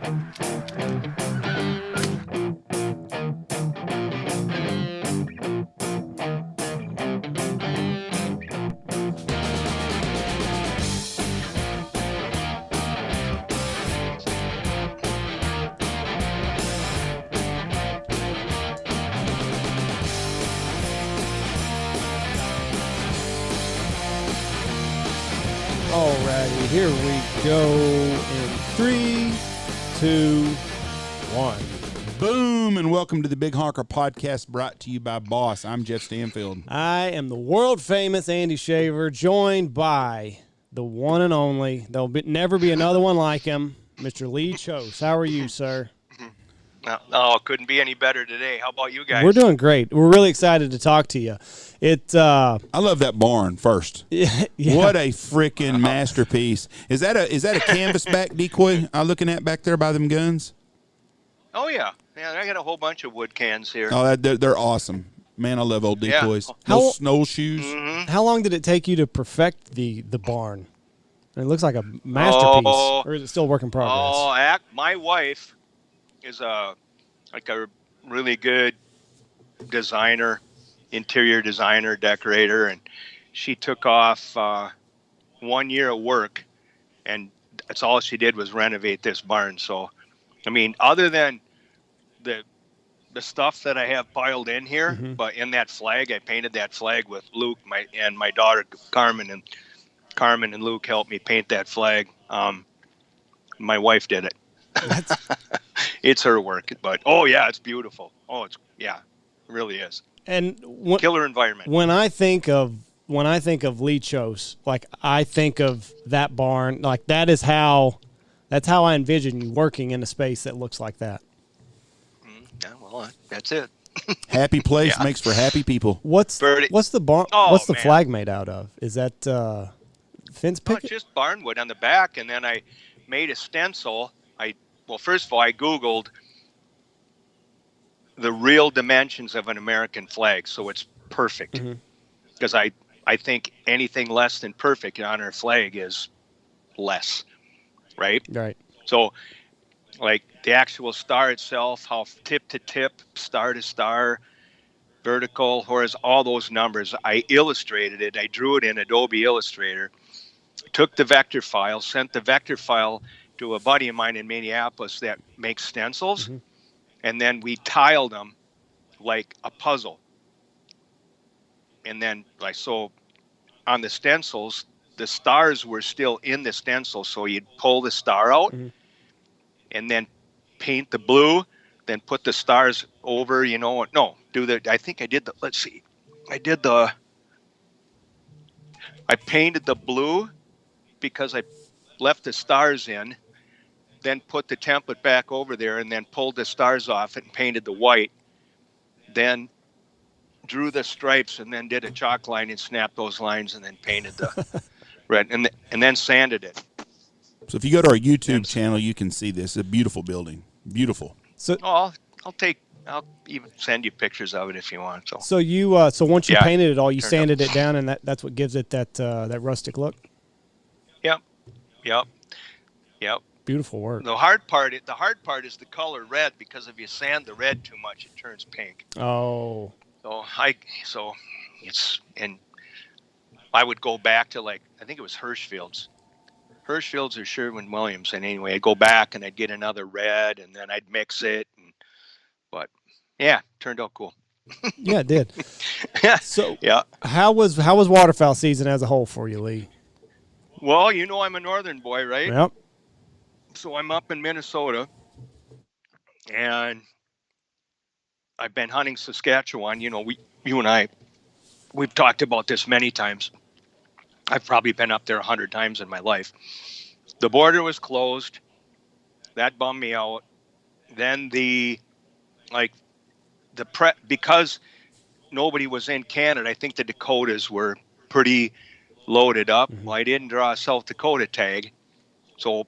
Alrighty, here we go in 3, 2, 1. Boom, and welcome to the Big Honker podcast brought to you by Boss. I'm Jeff Stanfield. I am the world famous Andy Shaver, joined by the one and only, never be another one like him, Mr. Lee Kjos. How are you, sir? No, couldn't be any better today. How about you guys? We're doing great. We're really excited to talk to you. I love that barn first. Yeah. What a freaking masterpiece. Is that a canvas back decoy I'm looking at back there by them guns? Oh, yeah. Yeah, I got a whole bunch of wood cans here. Oh, they're awesome. Man, I love old decoys. Yeah. No snowshoes. Mm-hmm. How long did it take you to perfect the barn? It looks like a masterpiece. Or is it still a work in progress? My wife is a really good designer, interior designer, decorator, and she took off 1 year of work, and that's all she did was renovate this barn. So, I mean, other than the stuff that I have piled in here, Mm-hmm. but in that flag, I painted that flag with Luke, my daughter Carmen, and Luke helped me paint that flag. My wife did it. It's her work, but it's beautiful. It really is. And Killer environment. When I think of Lee Kjos, like I think of that barn, like that's how I envision you working in a space that looks like that. Yeah, well, that's it. Happy place makes for happy people. What's the barn? What's the man. flag made out of? Is that fence picket? It's just barnwood on the back, and then I made a stencil. First of all, I Googled the real dimensions of an American flag, so it's perfect. Because I think anything less than perfect on our flag is less, right? Right. So, like the actual star itself, how tip to tip, star to star, vertical, horizontal, all those numbers, I illustrated it. I drew it in Adobe Illustrator, took the vector file, sent the vector file to a buddy of mine in Minneapolis that makes stencils, and then we tiled them like a puzzle. And then, so on the stencils, the stars were still in the stencil, so you'd pull the star out and then paint the blue, then put the stars over, I think I did I painted the blue because I left the stars in, then put the template back over there, and then pulled the stars off it and painted the white, then drew the stripes, and then did a chalk line and snapped those lines, and then painted the red, and then sanded it. So if you go to our YouTube channel, you can see this. It's a beautiful building. Beautiful. So I'll even send you pictures of it if you want. So you so once you painted it all, you sanded it down, and that's what gives it that rustic look. Yep. Beautiful work. The hard part is the color red, because if you sand the red too much, it turns pink. Oh. So and I would go back to I think it was Hirschfield's or Sherwin-Williams, and anyway, I'd go back and I'd get another red, and then I'd mix it, but turned out cool. Yeah, it did. So yeah, how was waterfowl season as a whole for you, Lee? Well, I'm a northern boy, right? Yep. So I'm up in Minnesota, and I've been hunting Saskatchewan. You and I, we've talked about this many times. I've probably been up there 100 times in my life. The border was closed. That bummed me out. Then because nobody was in Canada, I think the Dakotas were pretty loaded up. Well, I didn't draw a South Dakota tag, so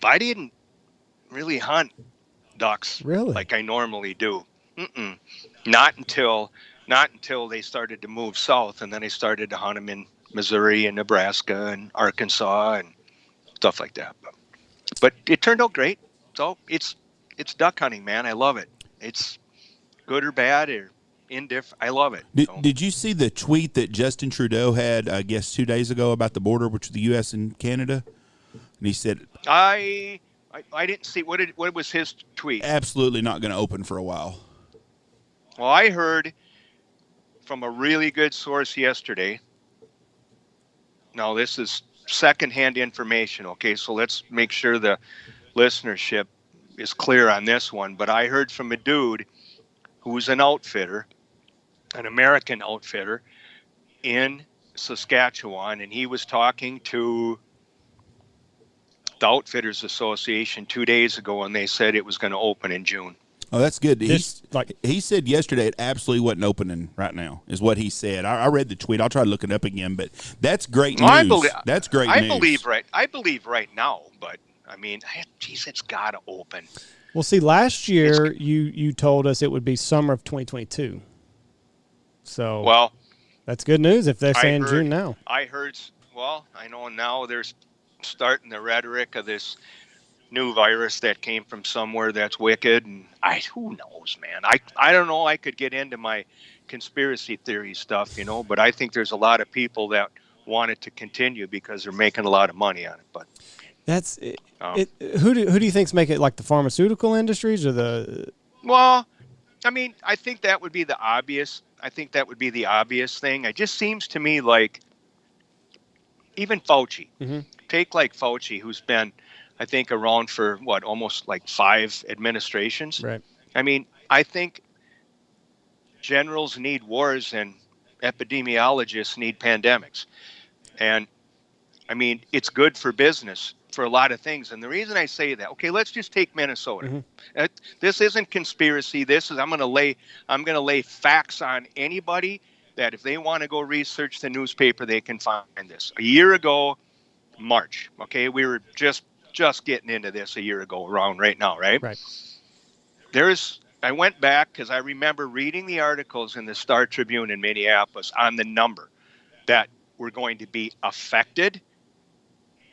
I didn't really hunt ducks like I normally do. Not until they started to move south, and then I started to hunt them in Missouri and Nebraska and Arkansas and stuff like that. But it turned out great. So it's duck hunting, man. I love it. It's good or bad or indifferent. I love it. Did you see the tweet that Justin Trudeau had, I guess, 2 days ago about the border between the U.S. and Canada? And he said, I didn't see what was his tweet. Absolutely not going to open for a while. Well, I heard from a really good source yesterday. Now, this is secondhand information, okay? So let's make sure the listenership is clear on this one. But I heard from a dude who's an outfitter, an American outfitter in Saskatchewan, and he was talking to the Outfitters Association 2 days ago, and they said it was going to open in June. Oh, that's good. He said yesterday it absolutely wasn't opening right now, is what he said. I read the tweet. I'll try to look it up again, but that's great news. That's great news. I believe right now, but I mean, geez, it's got to open. Well, see, last year you told us it would be summer of 2022. So that's good news if they're saying June now. I know now there's starting the rhetoric of this new virus that came from somewhere that's wicked, and who knows, man. I don't know. I could get into my conspiracy theory stuff, but I think there's a lot of people that want it to continue because they're making a lot of money on it. But that's it. Who do you think's making it, like the pharmaceutical industries or the? Well, I mean, I think that would be the obvious. I think that would be the obvious thing. It just seems to me like even Fauci. Mm-hmm. Take like Fauci, who's been, I think, around for almost like 5 administrations. Right. I mean, I think generals need wars and epidemiologists need pandemics. And I mean, it's good for business for a lot of things. And the reason I say that, okay, let's just take Minnesota. Mm-hmm. This isn't conspiracy. I'm going to lay facts on anybody that if they want to go research the newspaper, they can find this. A year ago, March, okay, we were just getting into this a year ago around right now, right? Right. I went back because I remember reading the articles in the Star Tribune in Minneapolis on the number that were going to be affected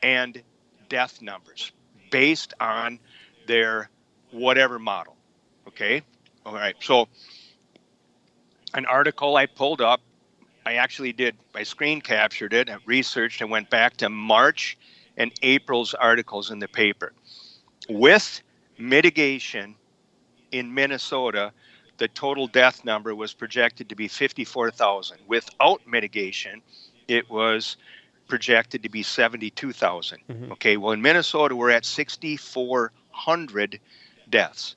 and death numbers based on their whatever model. Okay. All right. So an article I pulled up, I screen captured it, I researched and went back to March and April's articles in the paper. With mitigation in Minnesota, the total death number was projected to be 54,000. Without mitigation, it was projected to be 72,000. Mm-hmm. Okay, well, in Minnesota, we're at 6,400 deaths.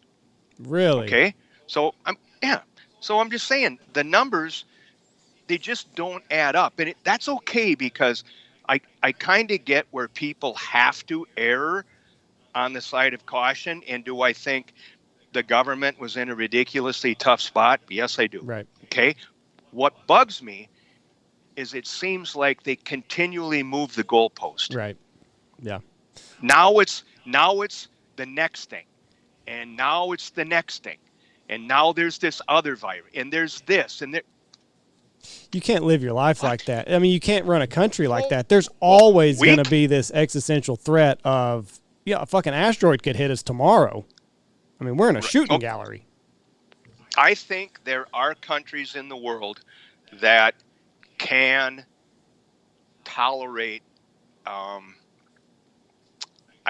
Really? Okay, so I'm just saying the numbers, they just don't add up, and that's okay because I kind of get where people have to err on the side of caution. And do I think the government was in a ridiculously tough spot? Yes, I do. Right. Okay. What bugs me is it seems like they continually move the goalpost. Right. Yeah. Now it's the next thing, and now it's the next thing, and now there's this other virus, and there's this, and there. You can't live your life like that. I mean, you can't run a country like that. There's always going to be this existential threat of, a fucking asteroid could hit us tomorrow. I mean, we're in a shooting gallery. I think there are countries in the world that can tolerate, I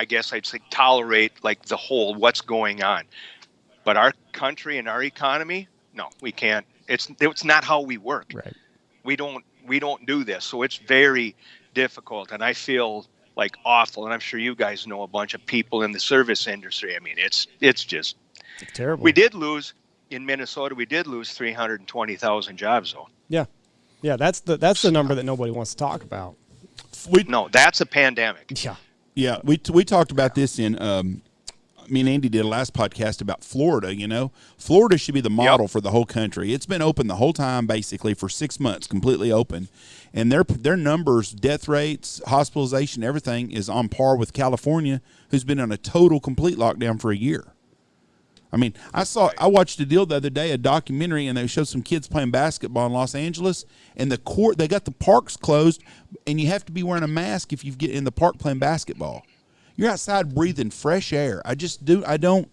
guess I'd say tolerate like the whole what's going on. But our country and our economy, no, we can't. It's not how we work. Right. We don't do this. So it's very difficult. And I feel like awful. And I'm sure you guys know a bunch of people in the service industry. I mean, it's just terrible. We did lose in Minnesota. We did lose 320,000 jobs though. Yeah. Yeah. That's the number that nobody wants to talk about. No, that's a pandemic. Yeah. Yeah. We talked about this in, me and Andy did a last podcast about Florida. Florida should be the model for the whole country. It's been open the whole time, basically for 6 months, completely open, and their numbers, death rates, hospitalization, everything is on par with California, who's been on a total, complete lockdown for a year. I mean, I watched a deal the other day, a documentary, and they showed some kids playing basketball in Los Angeles, and they got the parks closed, and you have to be wearing a mask if you get in the park playing basketball. You're outside breathing fresh air. I just do. I don't.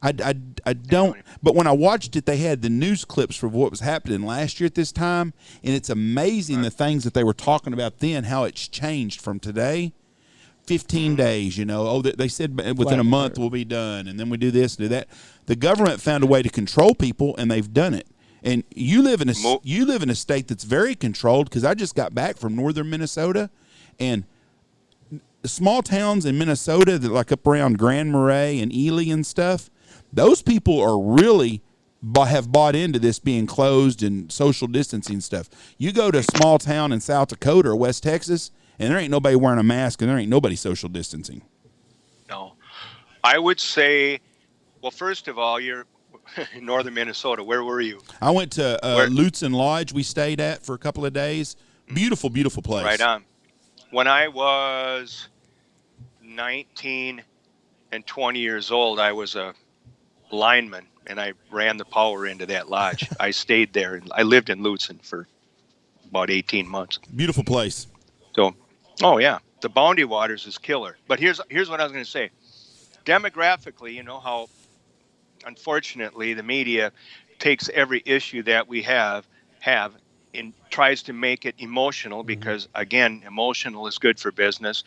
I don't. But when I watched it, they had the news clips for what was happening last year at this time, and it's amazing the things that they were talking about then, how it's changed from today. 15 days, they said within a month we'll be done, and then we do this, do that. The government found a way to control people, and they've done it. And you live in a state that's very controlled, because I just got back from northern Minnesota, and small towns in Minnesota that like up around Grand Marais and Ely and stuff, those people are really have bought into this being closed and social distancing stuff. You go to a small town in South Dakota or West Texas, and there ain't nobody wearing a mask, and there ain't nobody social distancing. No. I would say, well, first of all, you're in northern Minnesota. Where were you? I went to Lutsen Lodge we stayed at for a couple of days. Beautiful, beautiful place. Right on. When I was 19 and 20 years old, I was a lineman, and I ran the power into that lodge. I stayed there, and I lived in Lutsen for about 18 months. Beautiful place. So, oh yeah, the Boundary Waters is killer. But here's what I was going to say. Demographically, you know how, unfortunately, the media takes every issue that we have and tries to make it emotional, because again, emotional is good for business,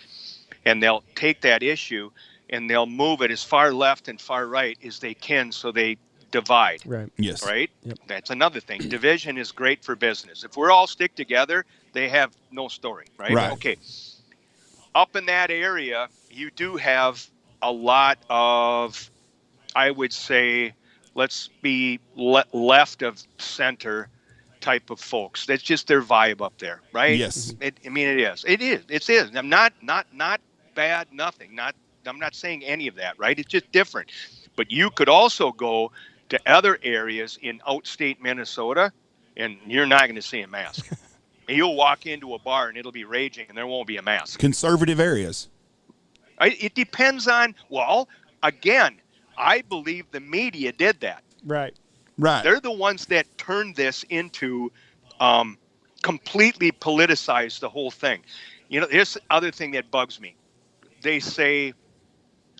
and they'll take that issue and they'll move it as far left and far right as they can, so they divide. Right. Yes. Right? Yep. That's another thing. Division is great for business. If we're all stick together, they have no story, right? Right. Okay. Up in that area, you do have a lot of, I would say, let's be left of center type of folks. That's just their vibe up there, right? Yes. It is. It is. I'm not bad, nothing. I'm not saying any of that, right? It's just different. But you could also go to other areas in outstate Minnesota, and you're not going to see a mask. You'll walk into a bar and it'll be raging, and there won't be a mask. Conservative areas. It depends on, well, again, I believe the media did that. Right. Right. They're the ones that turned this into completely politicized the whole thing. Here's the other thing that bugs me. They say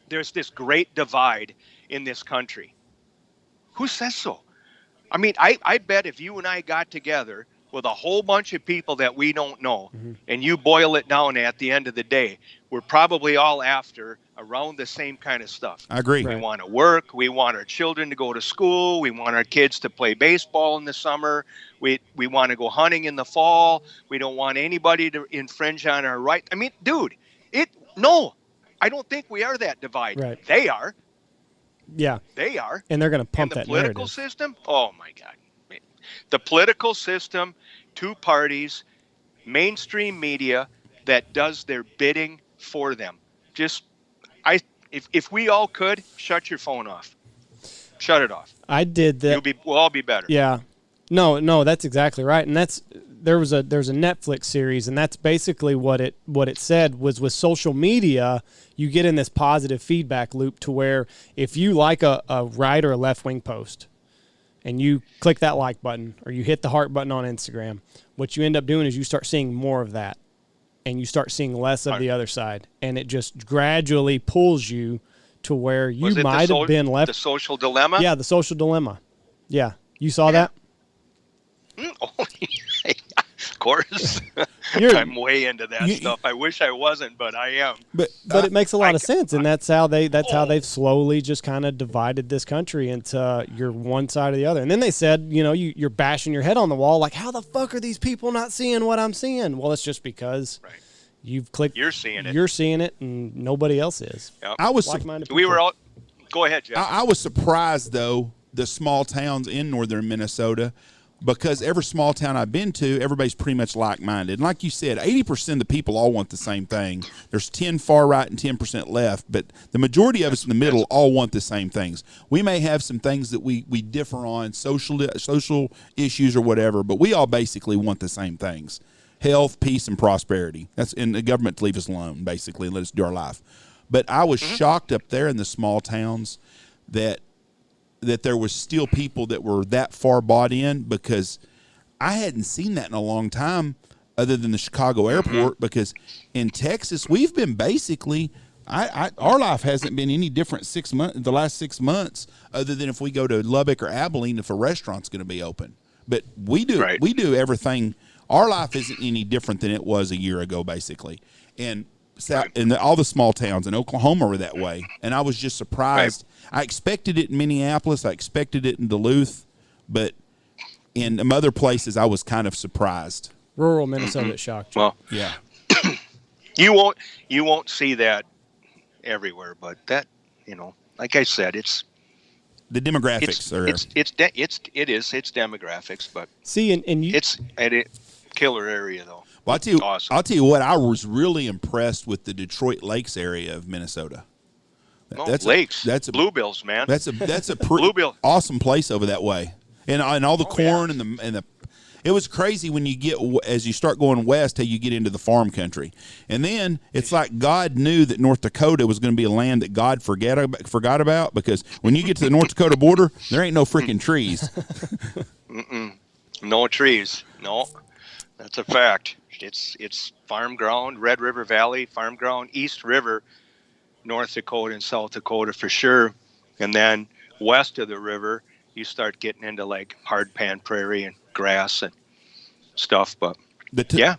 there's this great divide in this country. Who says so? I mean, I bet if you and I got together with a whole bunch of people that we don't know, and you boil it down at the end of the day, we're probably all after around the same kind of stuff. I agree. We want to work. We want our children to go to school. We want our kids to play baseball in the summer. We want to go hunting in the fall. We don't want anybody to infringe on our right. I mean, dude, no, I don't think we are that divided. Right. They are. Yeah. They are. And they're going to pump and the that political narrative. system, oh my God. The political system, two parties, mainstream media that does their bidding for them. If we all could, shut your phone off. Shut it off. I did that. We'll all be better. Yeah. No, that's exactly right. And there's a Netflix series, and that's basically what it said was, with social media, you get in this positive feedback loop to where if you like a right or a left wing post, and you click that like button or you hit the heart button on Instagram, what you end up doing is you start seeing more of that, and you start seeing less of the other side, and it just gradually pulls you to where you might have been left. The social dilemma? Yeah, the social dilemma. Yeah. You saw that? Oh, of course. I'm way into that stuff. I wish I wasn't, but I am. But it makes a lot of sense, and that's how they've slowly just kind of divided this country into you're one side or the other. And then they said, you're bashing your head on the wall, like, how the fuck are these people not seeing what I'm seeing? Well, it's just because you've clicked. You're seeing it, and nobody else is. Yep. I was. We were all. Go ahead, Jeff. I was surprised though, the small towns in northern Minnesota. Because every small town I've been to, everybody's pretty much like-minded. And like you said, 80% of the people all want the same thing. There's 10 far right and 10% left, but the majority of us in the middle all want the same things. We may have some things that we differ on, social issues or whatever, but we all basically want the same things. Health, peace, and prosperity. And the government to leave us alone, basically, and let us do our life. But I was shocked up there in the small towns that there was still people that were that far bought in, because I hadn't seen that in a long time other than the Chicago airport, because in Texas, we've been basically Our life hasn't been any different the last 6 months, other than if we go to Lubbock or Abilene, if a restaurant's going to be open. But we do everything. Our life isn't any different than it was a year ago, basically. And all the small towns in Oklahoma were that way. And I was just surprised. Right. I expected it in Minneapolis. I expected it in Duluth. But in some other places, I was kind of surprised. Rural Minnesota shocked you. Well, yeah. You won't see that everywhere, but that, like I said, it's the demographics it's demographics, but see, and it's a killer area though. Well, I'll tell you what, I was really impressed with the Detroit Lakes area of Minnesota. That's bluebills, man. That's a pretty awesome place over that way, and all the corn and the. It was crazy when as you start going west, how you get into the farm country. And then it's like God knew that North Dakota was going to be a land that God forgot about, because when you get to the North Dakota border, there ain't no freaking trees. No trees. No, that's a fact. It's farm ground, Red River Valley, farm ground, East River, North Dakota and South Dakota for sure. And then west of the river, you start getting into like hard pan prairie and grass and stuff. But the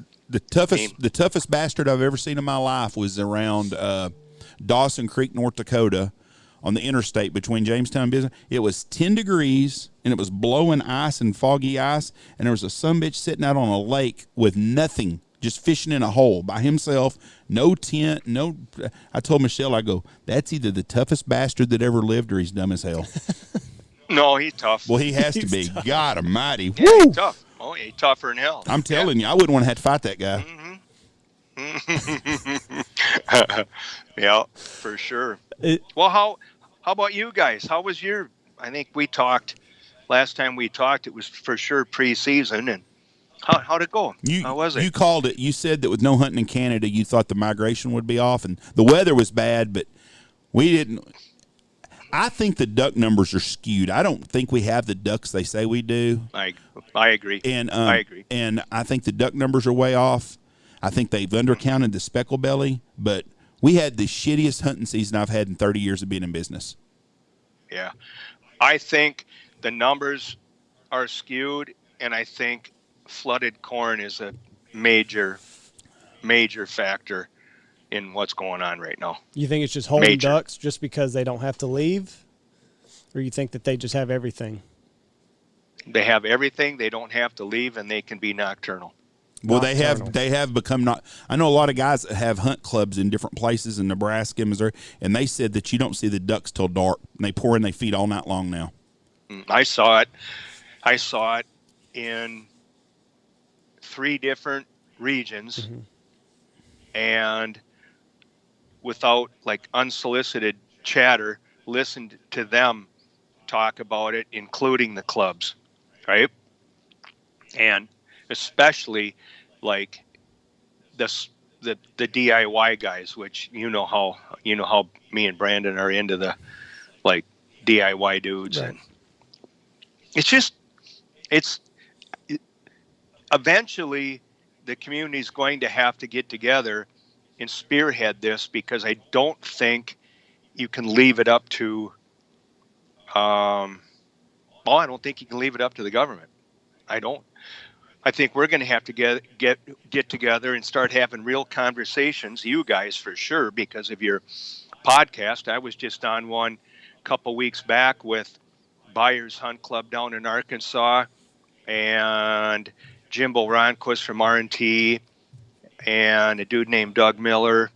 toughest bastard I've ever seen in my life was around Dawson Creek, North Dakota, on the interstate between Jamestown and Business. It was 10 degrees and it was blowing ice and foggy ice, and there was a sumbitch sitting out on a lake with nothing, just fishing in a hole by himself, no tent, no. I told Michelle, I go, that's either the toughest bastard that ever lived or he's dumb as hell. No, he's tough. Well, he has to be. Tough. God almighty. Yeah, he's tough. Oh, he's tougher than hell. I'm telling you, I wouldn't want to have to fight that guy. Mm-hmm. Yeah, for sure. Well, how about you guys? How was I think last time we talked, it was for sure preseason, and how'd it go? How was it? You called it. You said that with no hunting in Canada, you thought the migration would be off, and the weather was bad, but we didn't. I think the duck numbers are skewed. I don't think we have the ducks they say we do. I agree. And I agree. And I think the duck numbers are way off. I think they've undercounted the speckle belly, but we had the shittiest hunting season I've had in 30 years of being in business. Yeah. I think the numbers are skewed, and I think flooded corn is a major factor in what's going on right now. You think it's just holding ducks just because they don't have to leave? Or you think that they just have everything? They have everything. They don't have to leave, and they can be nocturnal. Well, they have become not. I know a lot of guys that have hunt clubs in different places in Nebraska and Missouri, and they said that you don't see the ducks till dark, and they pour in they feed all night long now. I saw it in 3 different regions, and without like unsolicited chatter, listened to them talk about it, including the clubs, right? And especially like the DIY guys, which you know how me and Brandon are into the like DIY dudes, right. And it's eventually the community's going to have to get together and spearhead this, because I don't think you can leave it up to I don't think you can leave it up to the government. I think we're going to have to get together and start having real conversations, you guys for sure, because of your podcast. I was just on one a couple weeks back with Byers Hunt Club down in Arkansas, and Jimbo Ronquist from R&T, and a dude named Doug Miller,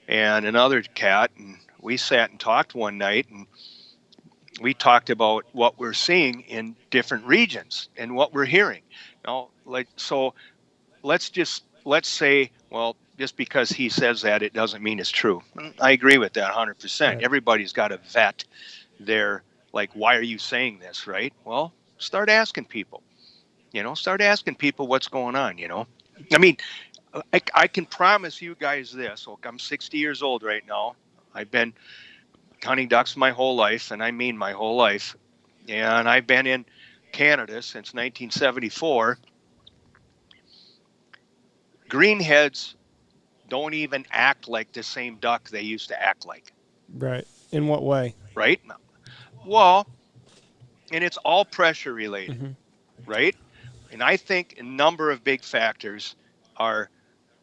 and another cat. And we sat and talked one night, and we talked about what we're seeing in different regions and what we're hearing. Now, so let's say, well, just because he says that, it doesn't mean it's true. I agree with that 100%. Right. Everybody's got to vet their, why are you saying this, right? Well, start asking people. Start asking people what's going on, I mean, I can promise you guys this. Look, I'm 60 years old right now. I've been hunting ducks my whole life, and I mean my whole life. And I've been in Canada since 1974. Greenheads don't even act like the same duck they used to act like. Right. In what way? Right? Well, and it's all pressure related, Mm-hmm. right? And I think a number of big factors are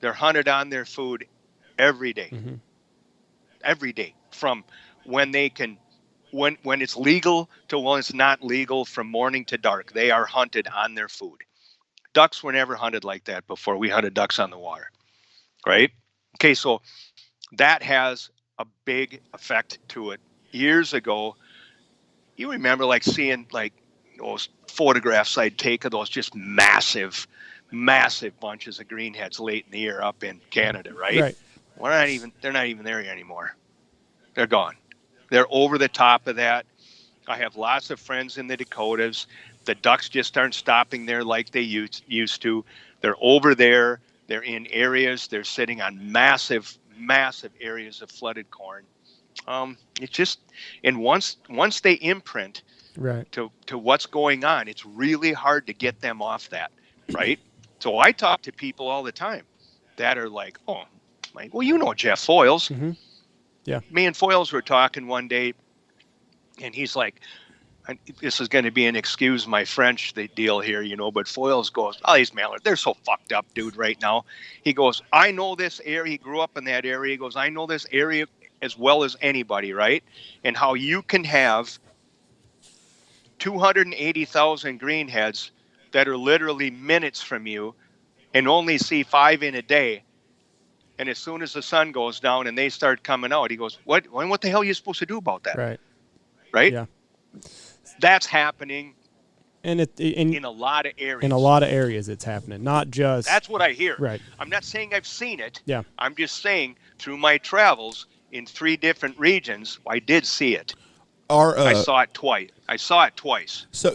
they're hunted on their food every day, Mm-hmm. every day, from when they can, when it's legal to when it's not legal, from morning to dark. They are hunted on their food. Ducks were never hunted like that before. We hunted ducks on the water, right? Okay, so that has a big effect to it. Years ago, you remember like seeing like those photographs I'd take of those just massive, massive bunches of greenheads late in the year up in Canada, right? Right. They're not even there anymore. They're gone. They're over the top of that. I have lots of friends in the Dakotas. The ducks just aren't stopping there like they used to. They're over there. They're in areas. They're sitting on massive, massive areas of flooded corn. It's just, and once they imprint Right. to what's going on, it's really hard to get them off that, right? So I talk to people all the time that are like, oh, like, well, you know Jeff Foils. Mm-hmm. Yeah. Me and Foils were talking one day, and he's like, this is going to be an excuse my French deal here, but Foils goes, oh, these mallards, they're so fucked up, dude, right now. He goes, I know this area. He grew up in that area. He goes, I know this area as well as anybody, right? And how you can have 280,000 greenheads that are literally minutes from you and only see 5 in a day. And as soon as the sun goes down and they start coming out, he goes, what the hell are you supposed to do about that? Right. Right? Yeah. That's happening And in a lot of areas. in a lot of areas it's happening, not just. That's what I hear. Right. I'm not saying I've seen it. Yeah. I'm just saying through my travels in 3 different regions, I did see it. I saw it twice. So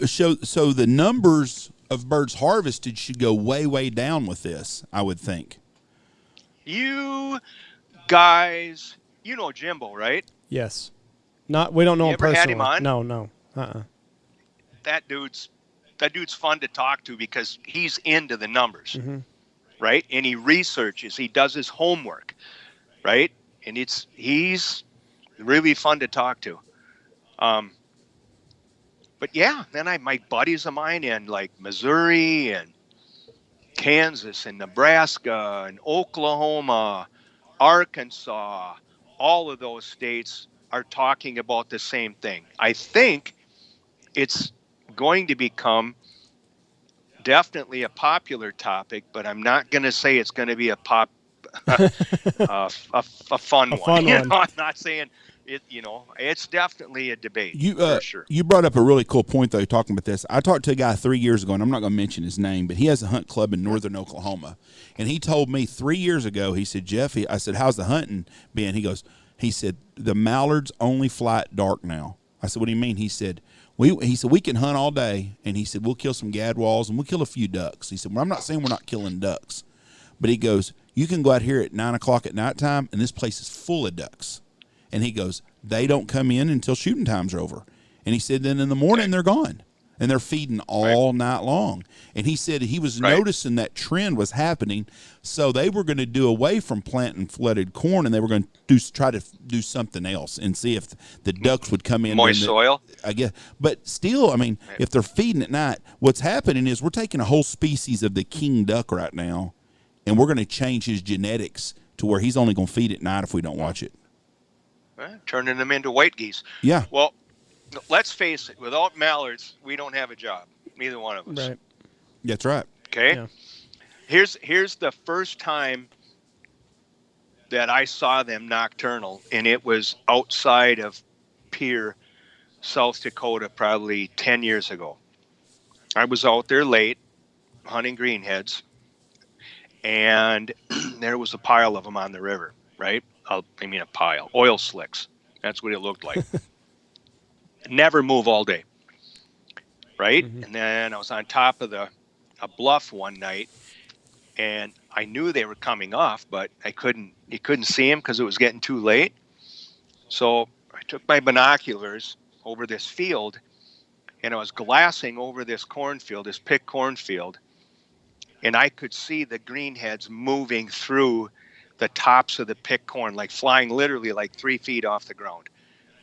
the numbers of birds harvested should go way, way down with this, I would think. You guys, you know Jimbo, right? Yes. Not. We don't know You him ever personally. had him on? No. That dude's fun to talk to because he's into the numbers, Mm-hmm. right? And he researches, he does his homework, right? And he's really fun to talk to. But yeah, then my buddies of mine in like Missouri and Kansas and Nebraska and Oklahoma, Arkansas, all of those states are talking about the same thing. I think it's going to become definitely a popular topic, but I'm not going to say it's going to be a fun one. I'm not saying it. It's definitely a debate for sure. You brought up a really cool point though, talking about this. I talked to a guy 3 years ago, and I'm not going to mention his name, but he has a hunt club in northern Oklahoma, and he told me 3 years ago. He said, Jeff, I said, how's the hunting been? He said the mallards only fly at dark now. I said, what do you mean? He said we can hunt all day, and he said we'll kill some gadwalls and we'll kill a few ducks. He said, well, I'm not saying we're not killing ducks, but he goes, you can go out here at 9 o'clock at nighttime, and this place is full of ducks. And he goes, they don't come in until shooting times are over. And he said, then in the morning they're gone, and they're feeding all night long. And he said he was noticing that trend was happening, so they were going to do away from planting flooded corn, and they were going to try to do something else and see if the ducks would come in. Moist soil? I guess. But still, I mean, if they're feeding at night, what's happening is we're taking a whole species of the king duck right now, and we're going to change his genetics to where he's only going to feed at night if we don't watch it. Turning them into white geese. Yeah. Well, let's face it. Without mallards, we don't have a job. Neither one of us. Right. That's right. Okay. Yeah. Here's the first time that I saw them nocturnal, and it was outside of Pierre, South Dakota, probably 10 years ago. I was out there late hunting greenheads, and there was a pile of them on the river, right? A pile. Oil slicks. That's what it looked like. Never move all day, right? Mm-hmm. And then I was on top of a bluff one night, and I knew they were coming off, but you couldn't see them because it was getting too late. So I took my binoculars over this field, and I was glassing over this cornfield, this pick cornfield, and I could see the greenheads moving through the tops of the pick corn, like flying literally like 3 feet off the ground.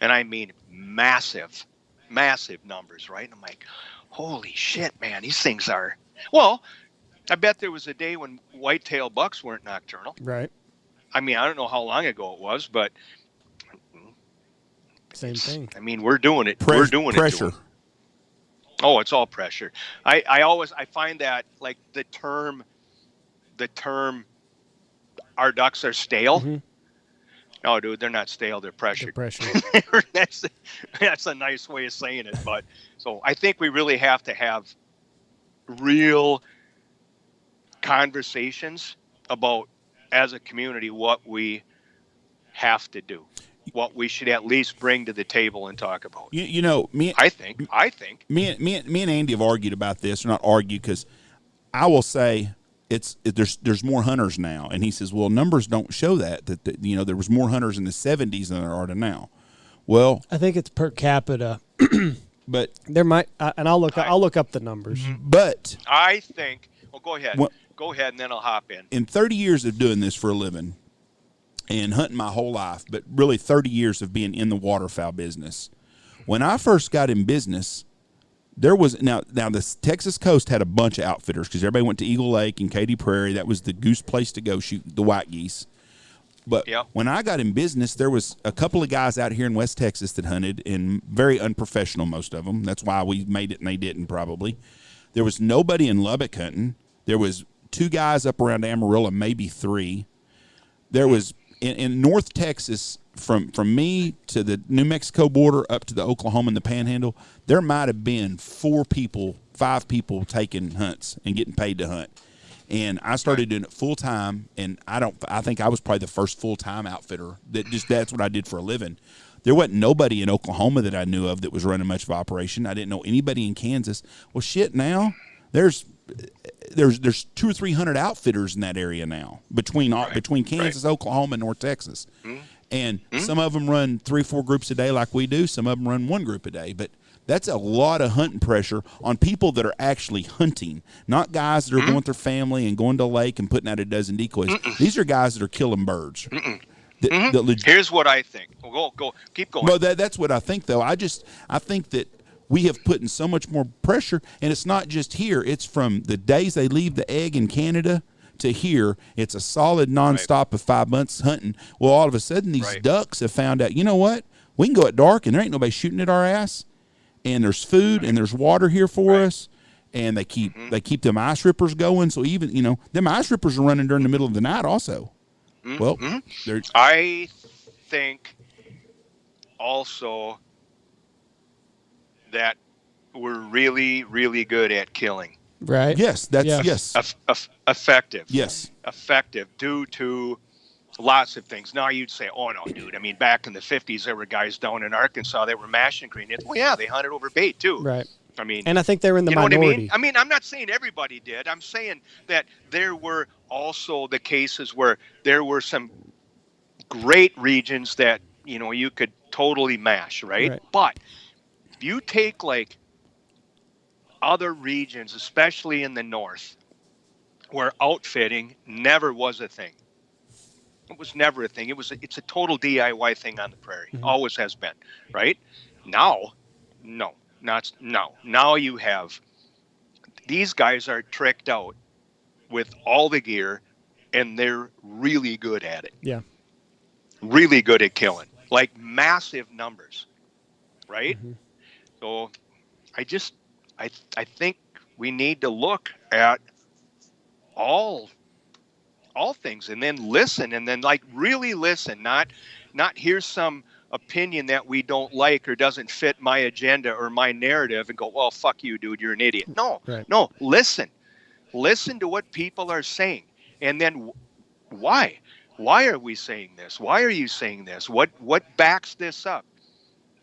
And I mean, massive, massive numbers, right? And I'm like, holy shit, man, these things are, well, I bet there was a day when whitetail bucks weren't nocturnal. Right. I mean, I don't know how long ago it was, but Same thing. I mean, we're doing it. We're doing pressure. it. Oh, it's all pressure. I find that like the term our ducks are stale. Mm-hmm. No, dude, they're not stale. They're pressured. That's a nice way of saying it. But so I think we really have to have real conversations about, as a community, what we have to do, what we should at least bring to the table and talk about. You know, I think me and Andy have argued about this, or not argued, because I will say there's more hunters now, and he says, well, numbers don't show that you know, there was more hunters in the 70s than there are now. Well, I think it's per capita, but there might, and I'll look up the numbers. But I think. Well, go ahead. Go ahead, and then I'll hop in. In 30 years of doing this for a living and hunting my whole life, but really 30 years of being in the waterfowl business, when I first got in business, there was now the Texas coast had a bunch of outfitters because everybody went to Eagle Lake and Katy Prairie. That was the goose place to go shoot the white geese. But when I got in business, there was a couple of guys out here in West Texas that hunted, and very unprofessional, most of them. That's why we made it and they didn't, probably. There was nobody in Lubbock hunting. There was 2 guys up around Amarillo, maybe 3. There was in North Texas, from me to the New Mexico border up to the Oklahoma and the Panhandle, there might have been 5 people taking hunts and getting paid to hunt. And I started doing it full time, and I think I was probably the first full time outfitter that's what I did for a living. There wasn't nobody in Oklahoma that I knew of that was running much of operation. I didn't know anybody in Kansas. Well, shit, now there's 200 or 300 outfitters in that area now between Kansas, Oklahoma, and North Texas. And some of them run 3 or 4 groups a day like we do. Some of them run 1 group a day. But that's a lot of hunting pressure on people that are actually hunting, not guys that are going with their family and going to the lake and putting out a dozen decoys. These are guys that are killing birds. Here's what I think. Go, keep going. Well, that's what I think, though. I think that we have put in so much more pressure, and it's not just here. It's from the days they leave the egg in Canada to here. It's a solid nonstop of 5 months hunting. Well, all of a sudden, these ducks have found out, you know what? We can go at dark, and there ain't nobody shooting at our ass, and there's food and there's water here for us, and they keep them ice rippers going. So even, you know, them ice rippers are running during the middle of the night also. Well, I think also that we're really, really good at killing. Right. Yes, yes. Effective. Yes. Effective due to lots of things. Now you'd say, oh no, dude. I mean, back in the 50s, there were guys down in Arkansas that were mashing green. Well, yeah, they hunted over bait too. Right. I mean, and I think they're in the minority. What I mean? I mean, I'm not saying everybody did. I'm saying that there were also the cases where there were some great regions that, you know, you could totally mash, right? But if you take like other regions, especially in the north, where outfitting never was a thing. It was never a thing. It's a total DIY thing on the prairie. Always has been, right? Now, no. Now you have, these guys are tricked out with all the gear, and they're really good at it. Yeah. Really good at killing, like massive numbers, right? So I think we need to look at all things, and then listen, and then like really listen, not here's some opinion that we don't like or doesn't fit my agenda or my narrative and go, well, fuck you, dude, you're an idiot. No, listen to what people are saying, and then why are we saying this? Why are you saying this? What backs this up?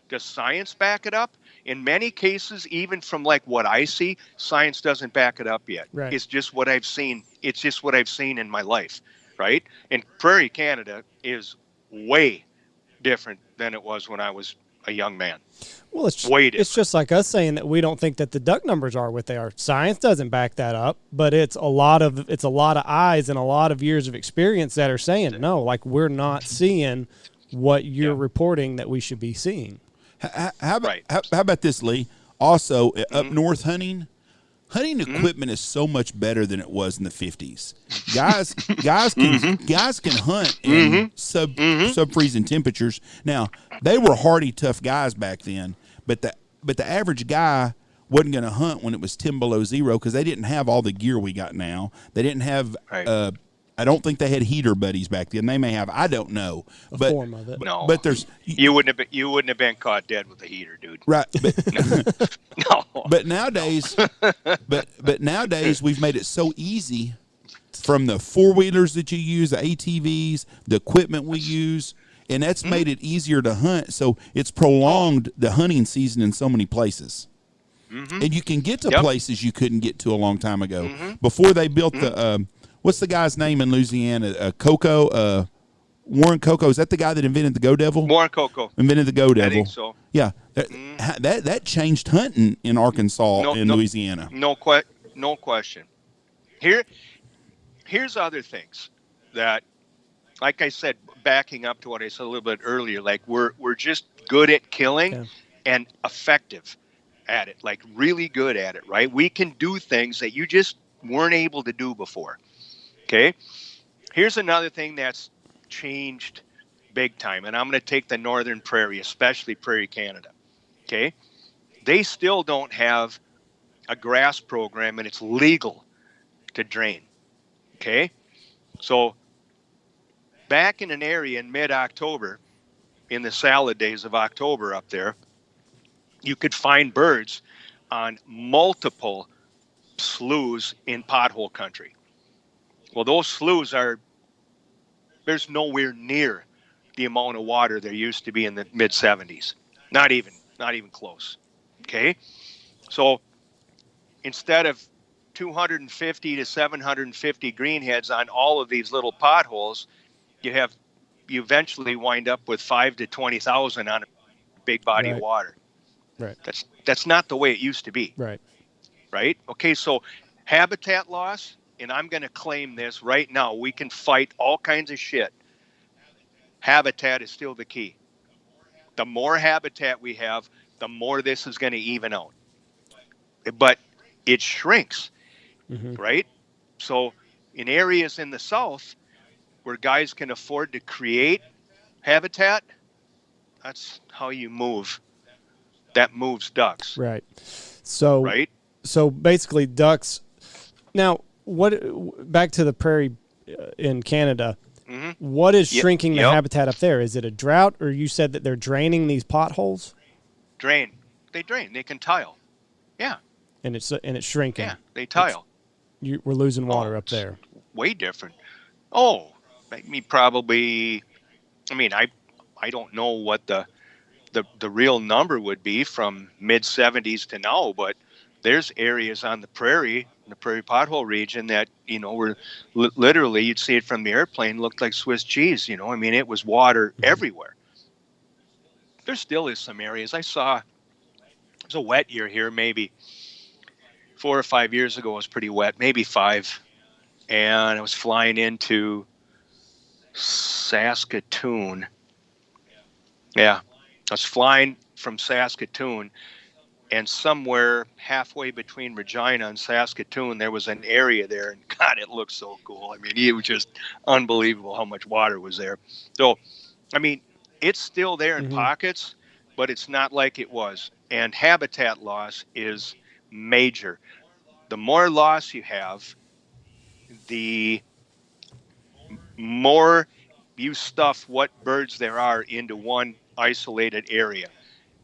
Does science back it up? In many cases, even from like what I see, science doesn't back it up yet. Right. It's just what I've seen. It's just what I've seen in my life, right? And Prairie Canada is way different than it was when I was a young man. Well, Way it's different. just like us saying that we don't think that the duck numbers are what they are. Science doesn't back that up, but it's a lot of eyes and a lot of years of experience that are saying no, like we're not seeing what you're reporting that we should be seeing. How about Right. how about this, Lee? Also, up Mm-hmm. north hunting equipment is so much better than it was in the 50s. Guys can hunt in sub freezing temperatures. Now, they were hardy, tough guys back then, but the average guy wasn't going to hunt when it was 10 below zero because they didn't have all the gear we got now. They didn't have Right. I don't think they had heater buddies back then. They may have. I don't know. A But form of it. No. but there's You wouldn't have been caught dead with a heater, dude. right. But No. But nowadays, but nowadays we've made it so easy from the four wheelers that you use, the ATVs, the equipment we use, and that's made it easier to hunt. So it's prolonged the hunting season in so many places, and you can get to places you couldn't get to a long time ago before they built the. What's the guy's name in Louisiana? Coco. Warren Coco, is that the guy that invented the Go Devil? Warren Coco. Invented the Go Devil. I think so. Yeah, that changed hunting in Arkansas and Louisiana. No question. Here's other things that, like I said, backing up to what I said a little bit earlier, like we're just good at killing and effective at it, like really good at it, right? We can do things that you just weren't able to do before. Okay. Here's another thing that's changed big time, and I'm going to take the Northern Prairie, especially Prairie Canada. Okay. They still don't have a grass program, and it's legal to drain. Okay. So back in an area in mid-October, in the salad days of October up there, you could find birds on multiple sloughs in pothole country. Well, those sloughs there's nowhere near the amount of water there used to be in the mid 70s. Not even close. Okay. So instead of 250 to 750 greenheads on all of these little potholes, you eventually wind up with 5 to 20,000 on a big body of water. Right. That's not the way it used to be. Right. Right. Okay. So habitat loss, and I'm going to claim this right now. We can fight all kinds of shit. Habitat is still the key. The more habitat we have, the more this is going to even out. But it shrinks, right? So in areas in the South where guys can afford to create habitat, that's how you move. That moves ducks. Right. So right. So basically, ducks. Now, back to the prairie in Canada. What is shrinking the habitat up there? Is it a drought, or you said that they're draining these potholes? Drain. They drain. They can tile. Yeah. And it's shrinking. Yeah, they tile. We're losing water up there. Way different. Oh, maybe probably. I mean, I don't know what the real number would be from mid 70s to now, but there's areas on the prairie, in the prairie pothole region, that were literally, you'd see it from the airplane, looked like Swiss cheese. I mean, it was water everywhere. There still is some areas. I saw it was a wet year here, maybe 4 or 5 years ago. It was pretty wet, maybe 5, and I was flying into Saskatoon. Yeah, I was flying from Saskatoon, and somewhere halfway between Regina and Saskatoon, there was an area there, and God, it looked so cool. I mean, it was just unbelievable how much water was there. So, I mean, it's still there in pockets, but it's not like it was. And habitat loss is major. The more loss you have, the more you stuff what birds there are into one isolated area.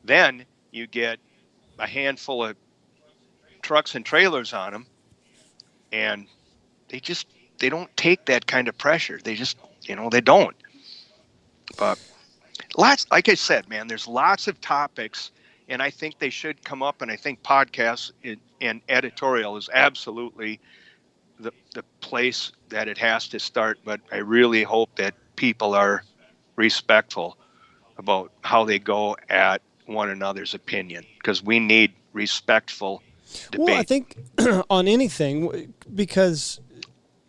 Then you get a handful of trucks and trailers on them, and they don't take that kind of pressure. They just, they don't. But like I said, man, there's lots of topics, and I think they should come up, and I think podcasts and editorial is absolutely the place that it has to start. But I really hope that people are respectful about how they go at one another's opinion, because we need respectful debate. Well, I think on anything, because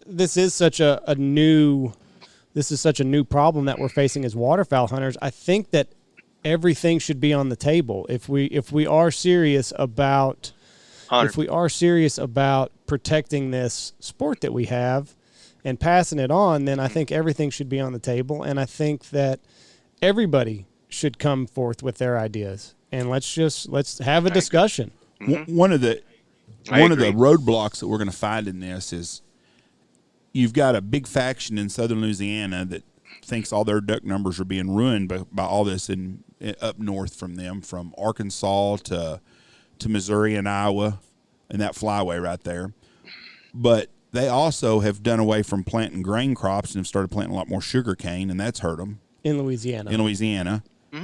this is such a new problem that we're facing as waterfowl hunters. I think that everything should be on the table if we are serious about 100. if we are serious about protecting this sport that we have and passing it on. Then I think everything should be on the table, and I think that everybody should come forth with their ideas, and let's have a discussion. One of the roadblocks that we're going to find in this is you've got a big faction in southern Louisiana that thinks all their duck numbers are being ruined by all this up north from them, from Arkansas to Missouri and Iowa, and that flyway right there. But they also have done away from planting grain crops and have started planting a lot more sugar cane, and that's hurt them In Louisiana.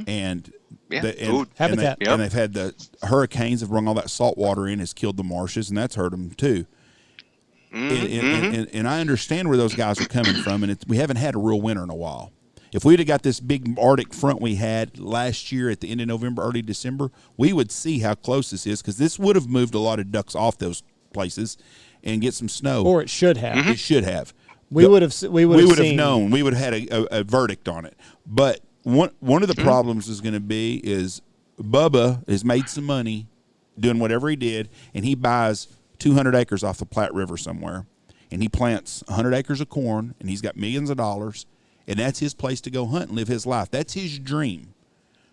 And Habitat. And they've had the hurricanes have brought all that salt water in, has killed the marshes, and that's hurt them too. And I understand where those guys are coming from, and we haven't had a real winter in a while. If we'd have got this big Arctic front we had last year at the end of November, early December, we would see how close this is, because this would have moved a lot of ducks off those places and get some snow. Or it should have. It should have. We would have known. We would have had a verdict on it. But one of the problems is going to be is Bubba has made some money doing whatever he did, and he buys 200 acres off the Platte River somewhere, and he plants 100 acres of corn, and he's got millions of dollars, and that's his place to go hunt and live his life. That's his dream.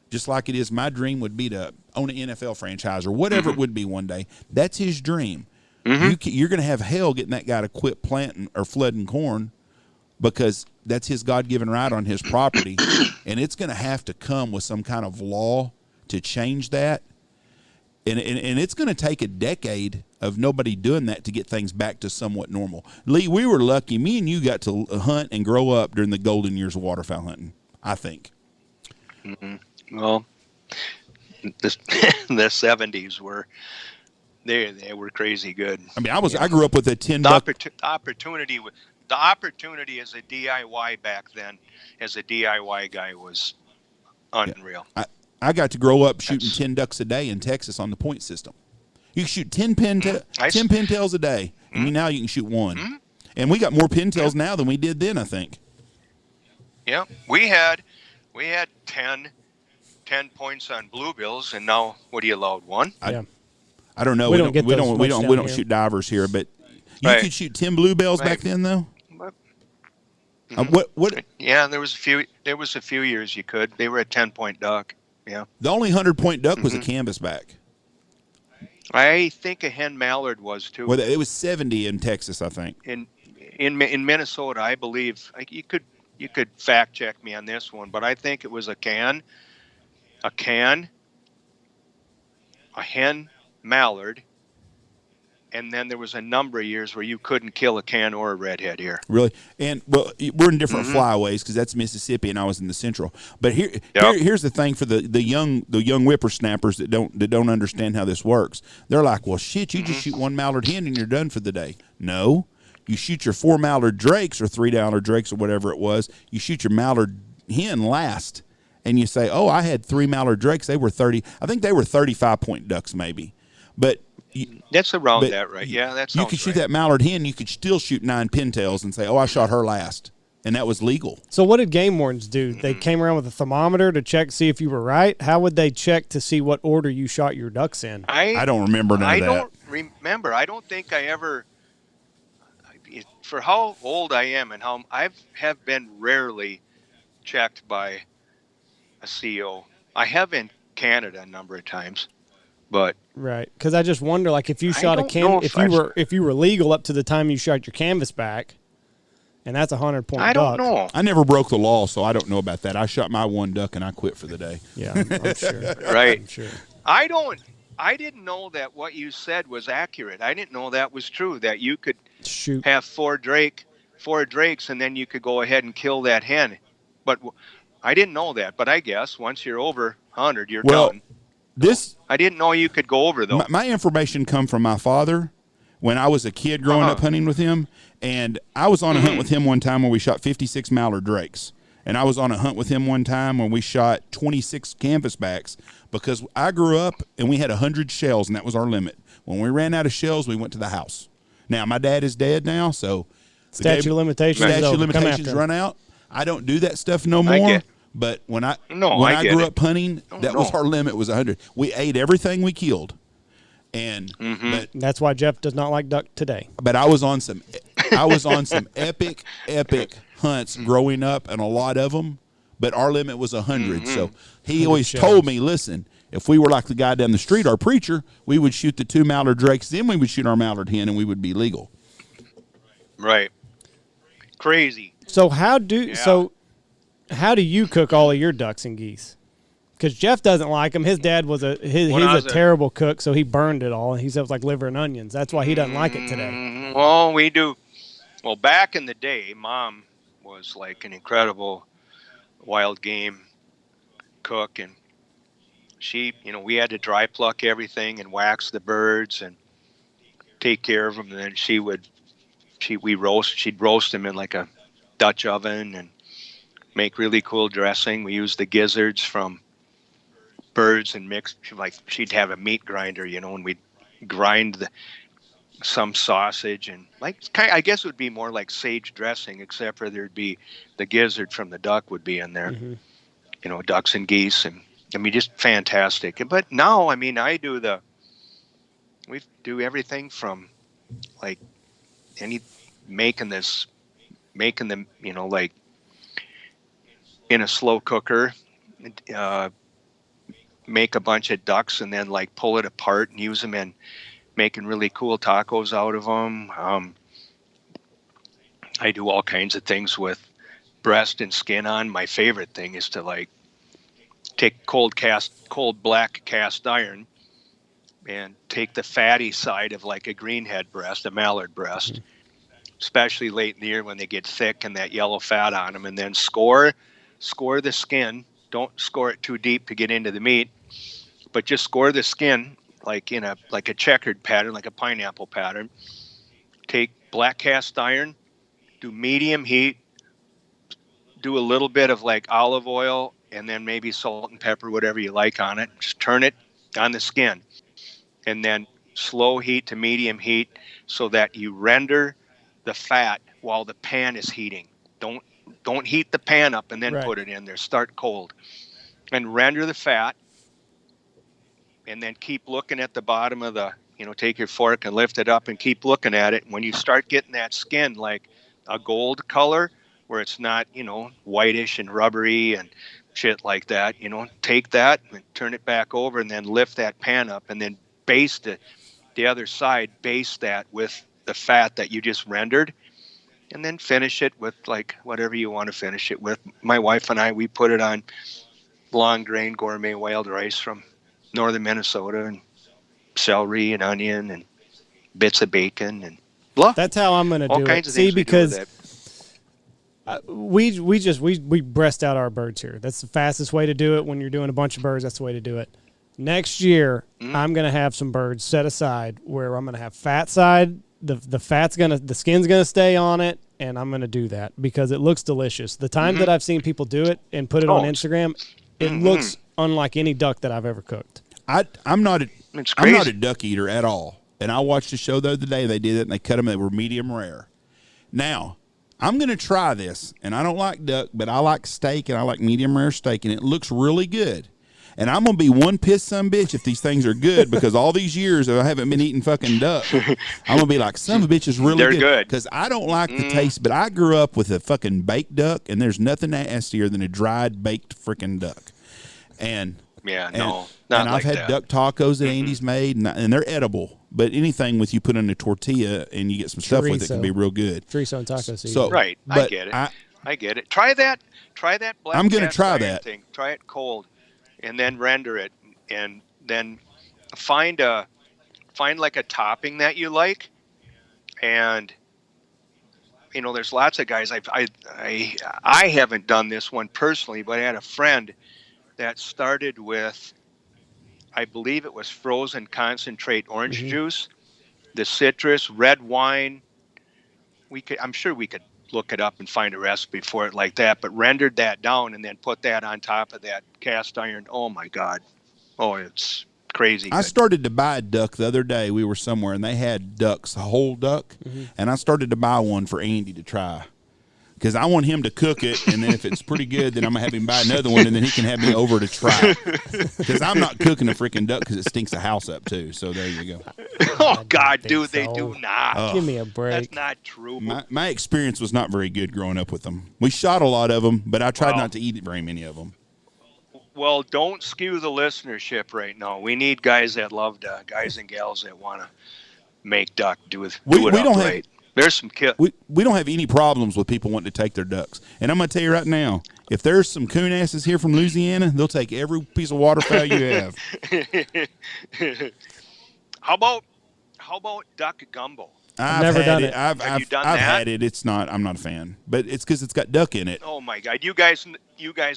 Just like it is my dream would be to own an NFL franchise or whatever it would be one day. That's his dream. You're going to have hell getting that guy to quit planting or flooding corn, because that's his God-given right on his property, and it's going to have to come with some kind of law to change that. And it's going to take a decade of nobody doing that to get things back to somewhat normal. Lee, we were lucky. Me and you got to hunt and grow up during the golden years of waterfowl hunting, I think. Well, the 70s were they were crazy good. I mean, I grew up with a $10 opportunity. The opportunity as a DIY back then, as a DIY guy, was unreal. I got to grow up shooting 10 ducks a day in Texas on the point system. You can shoot 10 pintails a day, and now you can shoot one. And we got more pintails now than we did then, I think. Yeah, we had 10 points on bluebills, and now what are you allowed? One? I don't know. We don't shoot divers here, but you could shoot 10 bluebells back then, though. What? Yeah, there was a few years you could. They were a 10-point duck. Yeah. The only 100-point duck was a canvasback. I think a hen mallard was too. Well, it was 70 in Texas, I think. In Minnesota, I believe. You could fact check me on this one, but I think it was a hen mallard, and then there was a number of years where you couldn't kill a can or a redhead here. Really? And well, we're in different flyways because that's Mississippi and I was in the Central. But here's the thing for the young whippersnappers that don't understand how this works. They're like, well, shit, you just shoot one mallard hen and you're done for the day. No, you shoot your 4 mallard drakes or 3 mallard drakes or whatever it was. You shoot your mallard hen last, and you say, oh, I had 3 mallard drakes. They were 30. I think they were 35-point ducks maybe, but. That's around that, right? Yeah, that's. You could shoot that mallard hen. You could still shoot 9 pintails and say, "Oh, I shot her last," and that was legal. So, what did game wardens do? They came around with a thermometer to check, see if you were right. How would they check to see what order you shot your ducks in? I don't remember none of that. I don't remember. I don't think I ever. For how old I am and how I have been rarely checked by a CO. I have in Canada a number of times. But right, because I just wonder, like, if you shot if you were legal up to the time you shot your canvas back, and that's 100-point duck. I don't know. I never broke the law, so I don't know about that. I shot my one duck and I quit for the day. Yeah, I'm sure. Right. I'm sure. I didn't know that what you said was accurate. I didn't know that was true. That you could shoot have 4 drakes, and then you could go ahead and kill that hen. But I didn't know that. But I guess once you're over 100, you're done. I didn't know you could go over, though. My information come from my father when I was a kid growing up hunting with him. And I was on a hunt with him one time where we shot 56 mallard drakes. And I was on a hunt with him one time when we shot 26 canvasbacks because I grew up and we had 100 shells, and that was our limit. When we ran out of shells, we went to the house. Now, my dad is dead now, so statute of limitations run out. I don't do that stuff no more. But when I grew up hunting, that was our limit, was 100. We ate everything we killed. And but that's why Jeff does not like duck today. But I was on some epic hunts growing up, and a lot of them. But our limit was 100. So he always told me, listen, if we were like the guy down the street, our preacher, we would shoot the 2 mallard drakes, then we would shoot our mallard hen, and we would be legal. Right. Crazy. So how do you cook all of your ducks and geese? Because Jeff doesn't like them. His dad was he's a terrible cook, so he burned it all. He said it was like liver and onions. That's why he doesn't like it today. Well, we do. Well, back in the day, Mom was like an incredible wild game cook, and she, we had to dry pluck everything and wax the birds and take care of them. And then she'd roast them in like a Dutch oven and make really cool dressing. We used the gizzards from birds and mix, she'd have a meat grinder, and we'd grind some sausage and I guess it would be more like sage dressing, except for there'd be the gizzard from the duck would be in there, ducks and geese, and just fantastic. But now, we do everything from making them, like in a slow cooker, make a bunch of ducks and then pull it apart and use them in making really cool tacos out of them. I do all kinds of things with breast and skin on. My favorite thing is to take cold black cast iron and take the fatty side of a greenhead breast, a mallard breast, especially late in the year when they get thick and that yellow fat on them, and then score the skin. Don't score it too deep to get into the meat, but just score the skin in a checkered pattern, like a pineapple pattern. Take black cast iron, do medium heat, do a little bit of olive oil, and then maybe salt and pepper, whatever you like on it. Just turn it on the skin, and then slow heat to medium heat so that you render the fat while the pan is heating. Don't heat the pan up and then put it in there. Start cold and render the fat, and then keep looking at the bottom of the, take your fork and lift it up and keep looking at it. When you start getting that skin like a gold color where it's not, whitish and rubbery and shit like that, take that and turn it back over and then lift that pan up and then baste it. The other side, baste that with the fat that you just rendered. And then finish it with whatever you want to finish it with. My wife and I, we put it on long grain gourmet wild rice from northern Minnesota, and celery and onion and bits of bacon and blah. That's how I'm going to do it. All kinds of things. See, because we breast out our birds here. That's the fastest way to do it. When you're doing a bunch of birds, that's the way to do it. Next year, I'm going to have some birds set aside where I'm going to have fat side. The skin's gonna stay on it, and I'm gonna do that because it looks delicious. The time that I've seen people do it and put it on Instagram, it looks unlike any duck that I've ever cooked. I'm not a duck eater at all, and I watched a show the other day. They did it, and they cut them. They were medium rare. Now I'm gonna try this, and I don't like duck, but I like steak, and I like medium rare steak, and it looks really good. And I'm going to be one pissed son bitch if these things are good, because all these years I haven't been eating fucking duck. I'm going to be like, son of a bitch is really They're good. Because I don't like the taste, but I grew up with a fucking baked duck, and there's nothing nastier than a dried, baked freaking duck. And I've had duck tacos that Andy's made, and they're edible. But anything with you put in a tortilla and you get some stuff with it can be real good. Chorizo and taco seasoning. So, right, I get it. I get it. Try that black. I'm going to try that thing. Try it cold. And then render it, and then find like a topping that you like. And there's lots of guys. I haven't done this one personally, but I had a friend that started with, I believe it was frozen concentrate orange juice, the citrus, red wine. I'm sure we could look it up and find a recipe for it like that. But rendered that down and then put that on top of that cast iron. Oh my God! Oh, it's crazy. I started to buy a duck the other day. We were somewhere and they had ducks, a whole duck, and I started to buy one for Andy to try. Because I want him to cook it, and then if it's pretty good, then I'm going to have him buy another one, and then he can have me over to try. Because I'm not cooking a freaking duck because it stinks the house up, too. So there you go. Oh, God, dude, so. they do not. Give me a break. That's not true. My experience was not very good growing up with them. We shot a lot of them, but I tried not to eat very many of them. Well, don't skew the listenership right now. We need guys that love duck, guys and gals that want to make duck, do it right. There's some we don't have any problems with people wanting to take their ducks. And I'm going to tell you right now, if there's some coon asses here from Louisiana, they'll take every piece of waterfowl you have. How about duck gumbo? I've never done it. Have you done I've that? had it. I'm not a fan, but it's because it's got duck in it. Oh my God! You guys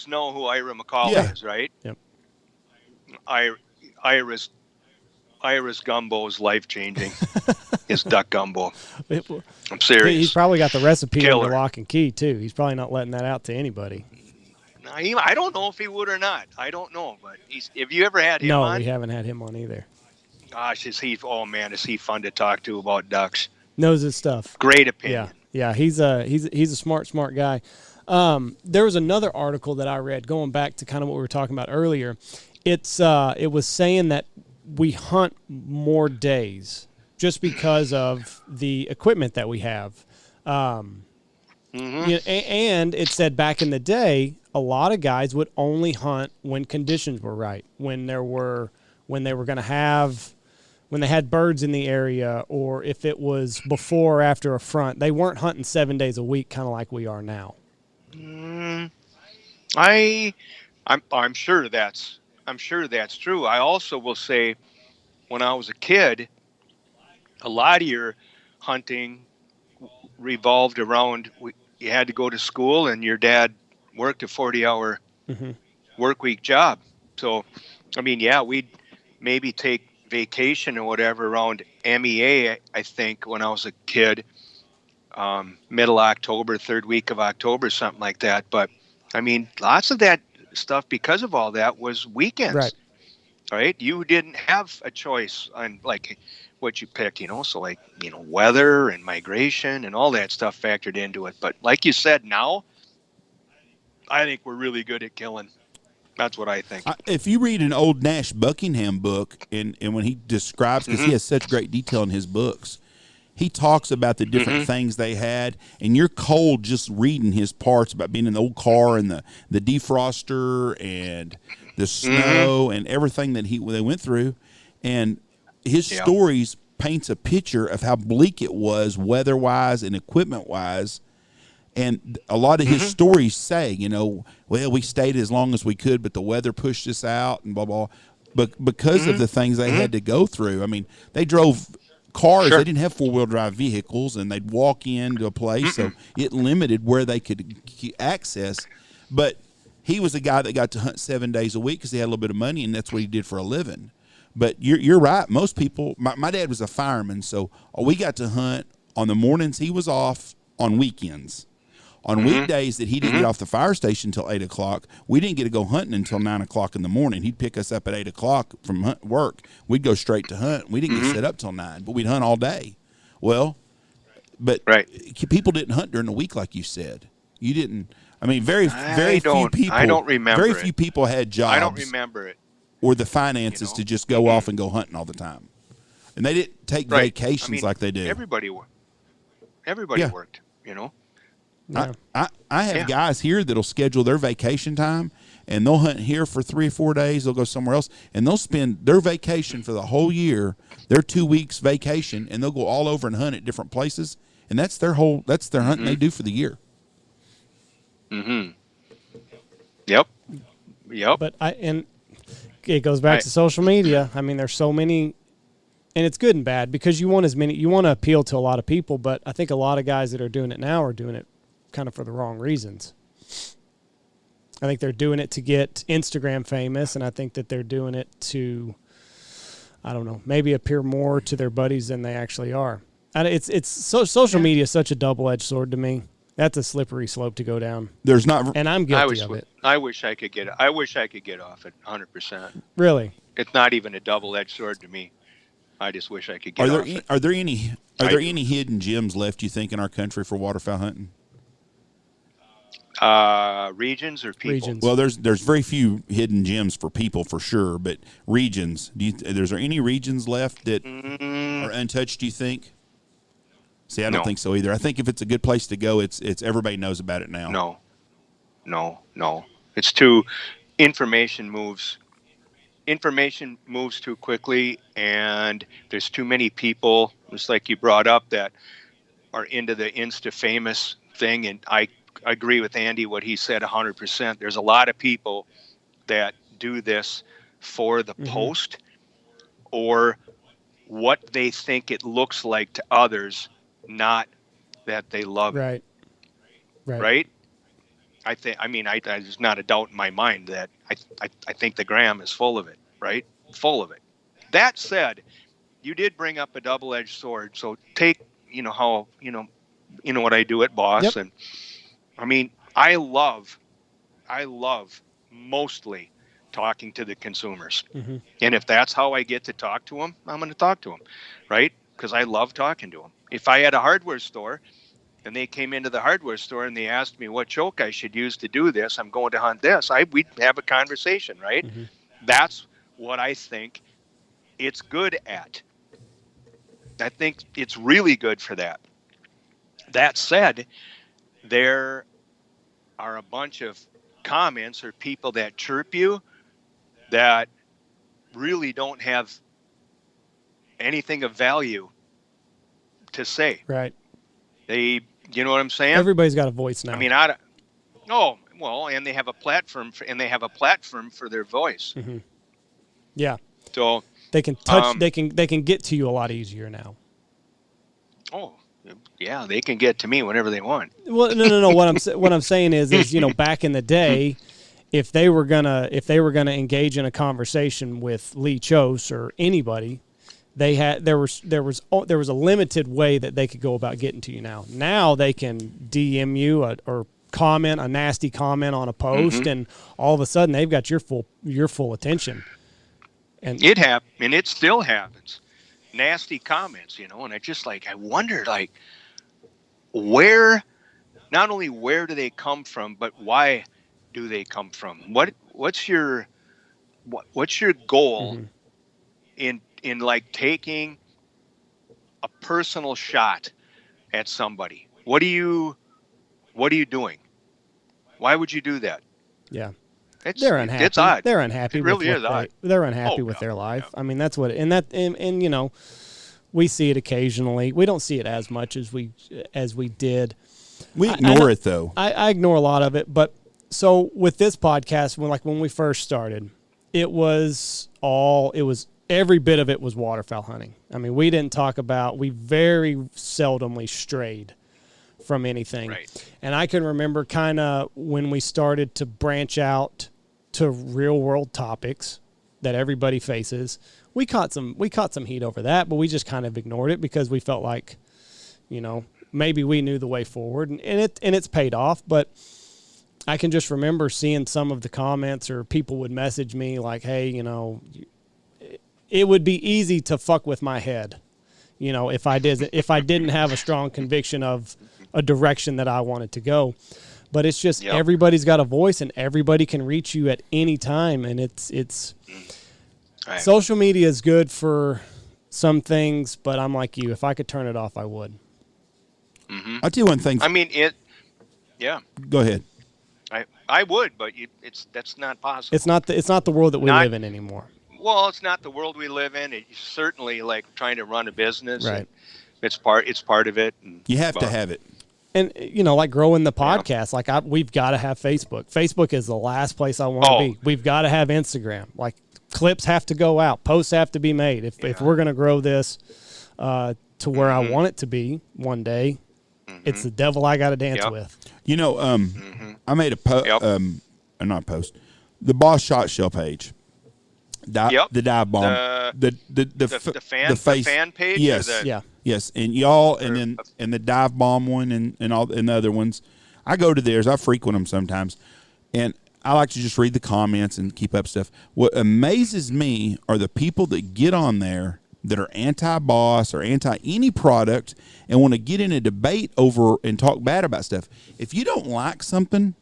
know who Ira McCall is, right? Yep. Ira's gumbo is life changing. His duck gumbo. I'm serious. He's probably got the recipe Killer. under lock and key too. He's probably not letting that out to anybody. I don't know if he would or not. I don't know, but have you ever had him on? No, we haven't had him on either. Gosh, is he fun to talk to about ducks? Knows his stuff. Great opinion. Yeah. He's a smart guy. There was another article that I read going back to kind of what we were talking about earlier. It was saying that we hunt more days just because of the equipment that we have. And it said back in the day, a lot of guys would only hunt when conditions were right, when they were going to have. When they had birds in the area, or if it was before or after a front. They weren't hunting 7 days a week, kind of like we are now. I'm sure that's true. I also will say, when I was a kid, a lot of your hunting revolved around you had to go to school, and your dad worked a 40-hour work week job. So, I mean, we'd maybe take vacation or whatever around MEA, I think, when I was a kid, middle October, third week of October, something like that. But I mean, lots of that stuff, because of all that, was weekends, right? You didn't have a choice on like what you picked, so like, weather and migration and all that stuff factored into it. But like you said, now I think we're really good at killing. That's what I think. If you read an old Nash Buckingham book, and when he describes, because he has such great detail in his books, he talks about the different things they had, and you're cold just reading his parts about being in the old car and the defroster and the snow and everything that they went through. And his stories paints a picture of how bleak it was weather-wise and equipment-wise. And a lot of his stories say, well, we stayed as long as we could, but the weather pushed us out and blah, blah. But because of the things they had to go through, I mean, they drove cars. They didn't have four-wheel drive vehicles, and they'd walk into a place, so it limited where they could access. But he was a guy that got to hunt 7 days a week because he had a little bit of money, and that's what he did for a living. But you're right. Most people, my dad was a fireman, so we got to hunt on the mornings he was off, on weekends. On weekdays that he didn't get off the fire station until 8 o'clock, we didn't get to go hunting until 9 o'clock in the morning. He'd pick us up at 8 o'clock from work. We'd go straight to hunt. We didn't get set up till 9, but we'd hunt all day. Well, but people didn't hunt during the week like you said. You didn't. I mean, very few people. I don't remember. Very few people had jobs. I don't remember it. Or the finances to just go off and go hunting all the time. And they didn't take vacations like they do. Everybody worked. Everybody worked, Yeah. I have guys here that'll schedule their vacation time, and they'll hunt here for 3 or 4 days. They'll go somewhere else, and they'll spend their vacation for the whole year, their 2 weeks vacation, and they'll go all over and hunt at different places. And that's their hunting they do for the year. Yep. But it goes back to social media. I mean, there's so many. And it's good and bad because you want to appeal to a lot of people, but I think a lot of guys that are doing it now are doing it kind of for the wrong reasons. I think they're doing it to get Instagram famous, and I think that they're doing it to, I don't know, maybe appear more to their buddies than they actually are. Social media is such a double-edged sword to me. That's a slippery slope to go down, There's not. and I'm guilty of it. I wish I could get off it 100%. Really, It's not even a double-edged sword to me. I just wish I could get off it. Are there any hidden gems left, you think, in our country for waterfowl hunting? Regions or people? regions. Well, there's very few hidden gems for people for sure, but regions. Is there any regions left that are untouched? Do you think? See, I don't No. think so either. I think if it's a good place to go, it's everybody knows about it now. No. It's too information moves too quickly, and there's too many people, just like you brought up, that are into the Insta famous thing. And I agree with Andy what he said 100%. There's a lot of people that do this for the post or what they think it looks like to others, not that they love it. Right? There's not a doubt in my mind that I think the gram is full of it, right? Full of it. That said, you did bring up a double-edged sword. So take, how, what I do at Boss. Yep. And I mean, I love mostly talking to the consumers. And if that's how I get to talk to them, I'm going to talk to them, right? Because I love talking to them. If I had a hardware store and they came into the hardware store and they asked me what choke I should use to do this, I'm going to hunt this, we'd have a conversation, right? That's what I think it's good at. I think it's really good for that. That said, there are a bunch of comments or people that chirp you that really don't have anything of value to say. Right. You know what I'm saying? Everybody's got a voice now. I mean, and they have a platform for their voice. Yeah. So they can touch. They can get to you a lot easier now. Oh, yeah, they can get to me whenever they want. Well, no. What I'm saying is back in the day, if they were gonna engage in a conversation with Lee Kjos or anybody, there was a limited way that they could go about getting to you. Now they can DM you or comment a nasty comment on a post, and all of a sudden they've got your full attention. And it still happens. Nasty comments, and I just I wonder not only where do they come from, but why do they come from? What's your goal in taking a personal shot at somebody? What are you doing? Why would you do that? Yeah. They're unhappy. It's odd. They're unhappy. It really is odd. They're unhappy with their life. Yeah. I mean, that's what, and we see it occasionally. We don't see it as much as we did. We ignore it though. I ignore a lot of it. But so with this podcast, when we first started, every bit of it was waterfowl hunting. I mean, we very seldomly strayed from anything. Right. And I can remember kind of when we started to branch out to real world topics that everybody faces. We caught some heat over that, but we just kind of ignored it because we felt like, maybe we knew the way forward, and it's paid off. But I can just remember seeing some of the comments, or people would message me like, "Hey, it would be easy to fuck with my head, if I didn't have a strong conviction of a direction that I wanted to go." But it's just everybody's got a voice, and everybody can reach you at any time, and it's. Right. Social media is good for some things, but I'm like you. If I could turn it off, I would. I'll tell you one thing. I mean, yeah. Go ahead. I would, but that's not possible. It's not the world that we live in anymore. Well, it's not the world we live in. It's certainly like trying to run a business. Right. It's part of it. And, you have to have it. And like growing the podcast, we've got to have Facebook. Facebook is the last place I want to be. We've got to have Instagram. Like, clips have to go out, posts have to be made. If we're going to grow this to where I want it to be one day, it's the devil I got to dance with. I made not a post, the Boss Shot Shell page. Yep. The dive bomb, The face, fan page. yes, Or the, Yeah. yes, and y'all, and the dive bomb one, and all and the other ones. I go to theirs. I frequent them sometimes, and I like to just read the comments and keep up stuff. What amazes me are the people that get on there that are anti-boss or anti any product and want to get in a debate over and talk bad about stuff. If you don't like something,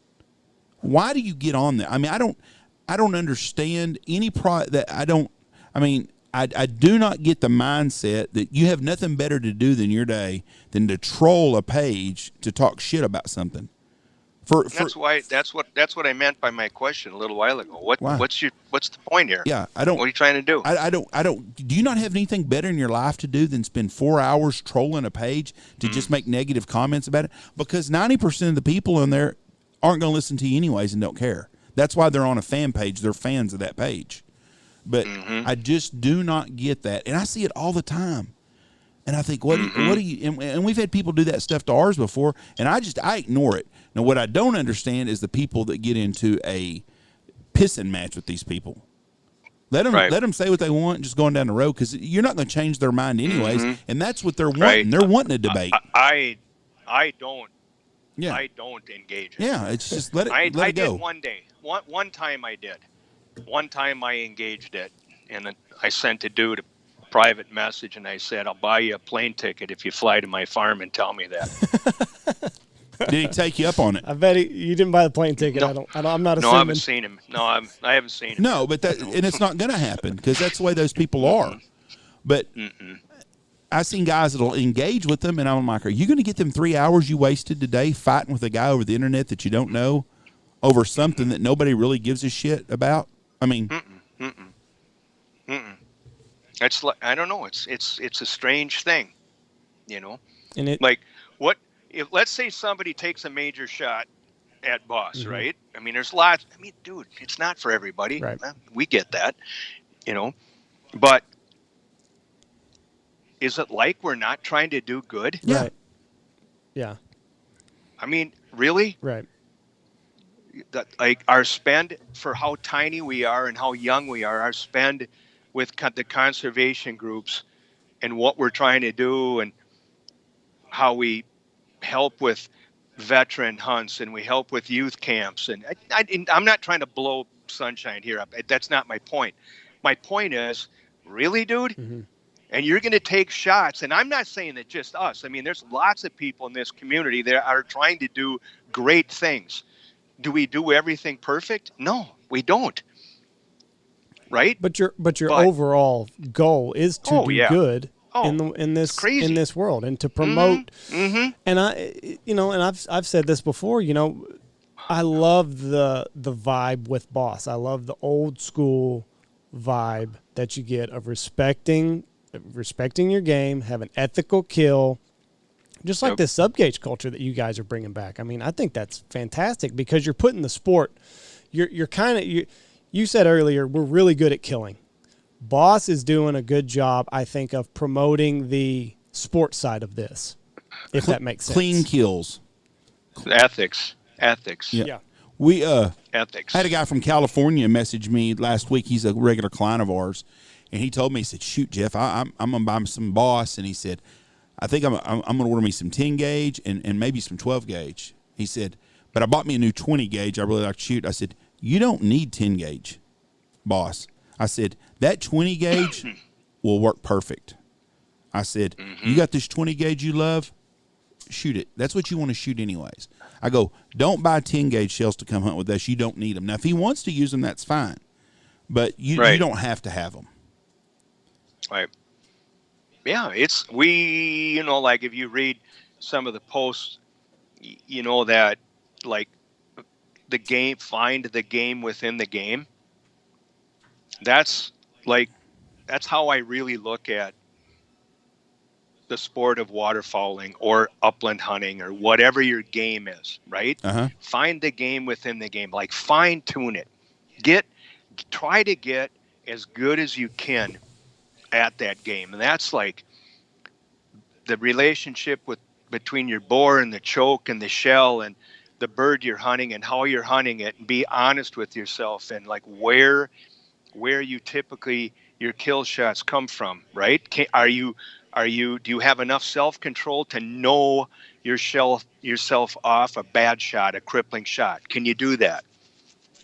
why do you get on there? I mean, I don't understand any product that I don't. I mean, I do not get the mindset that you have nothing better to do than your day than to troll a page to talk shit about something. that's what I meant by my question a little while ago. Why? What's the point here? Yeah, I don't. What are you trying to do? I don't. Do you not have anything better in your life to do than spend 4 hours trolling a page to just make negative comments about it? Because 90% of the people on there aren't going to listen to you anyways and don't care. That's why they're on a fan page. They're fans of that page. But I just do not get that, and I see it all the time. And I think, what do you? And we've had people do that stuff to ours before, and I ignore it. Now, what I don't understand is the people that get into a pissing match with these people. Let them say what they want, just going down the road, because you're not going to change their mind anyways, and that's what they're wanting. Right. They're wanting a debate. I don't. Yeah. I don't engage. Yeah, it's just let it I go. did one day. One time I did. One time I engaged it, and I sent a dude a private message, and I said, "I'll buy you a plane ticket if you fly to my farm and tell me that." Did he take you up on it? I bet you didn't buy the plane ticket. No. I'm not assuming. No, I haven't seen him. No, I haven't seen him. No, but and it's not going to happen because that's the way those people are. But I've seen guys that'll engage with them, and I'm like, are you going to get them 3 hours you wasted today fighting with a guy over the internet that you don't know over something that nobody really gives a shit about? I mean, It's like, I don't know. It's a strange thing, you know. And it, Like, what if, let's say somebody takes a major shot at Boss, right? I mean, there's lots. I mean, dude, it's not for everybody. Right. We get that, you know. But is it like we're not trying to do good? yeah. Right. Yeah. I mean, really? Right. That, like, our spend for how tiny we are and how young we are, our spend with the conservation groups and what we're trying to do and how we help with veteran hunts and we help with youth camps. And I'm not trying to blow sunshine here up. That's not my point. My point is, really, dude? And you're going to take shots. And I'm not saying that just us. I mean, there's lots of people in this community that are trying to do great things. Do we do everything perfect? No, we don't. Right? But your overall goal is to do good in this world and to promote. And I've said this before. You know, I love the vibe with Boss. I love the old school vibe that you get of respecting your game, have an ethical kill. Just like this sub-gauge culture that you guys are bringing back. I mean, I think that's fantastic because you're putting the sport. You're kind of you said earlier we're really good at killing. Boss is doing a good job, I think, of promoting the sports side of this, if that makes sense. Clean kills. Ethics. Yeah. We ethics. I had a guy from California message me last week. He's a regular client of ours, and he told me, he said, "Shoot, Jeff, I'm gonna buy some Boss," and he said, I think I'm going to order me some 10 gauge and maybe some 12 gauge. He said, but I bought me a new 20 gauge. I really like to shoot. I said, you don't need 10 gauge, Boss. I said, that 20 gauge will work perfect. I said, you got this 20 gauge you love? Shoot it. That's what you want to shoot anyways. I go, don't buy 10 gauge shells to come hunt with us. You don't need them. Now, if he wants to use them, that's fine. But you don't have to have them. Right. Yeah, like if you read some of the posts, you know, that like find the game within the game. That's how I really look at the sport of waterfowling or upland hunting or whatever your game is, right? Find the game within the game, like fine tune it. Try to get as good as you can at that game. And that's like the relationship between your bore and the choke and the shell and the bird you're hunting and how you're hunting it, and be honest with yourself and like where where you typically your kill shots come from, right? Do you have enough self-control to know yourself off a bad shot, a crippling shot? Can you do that?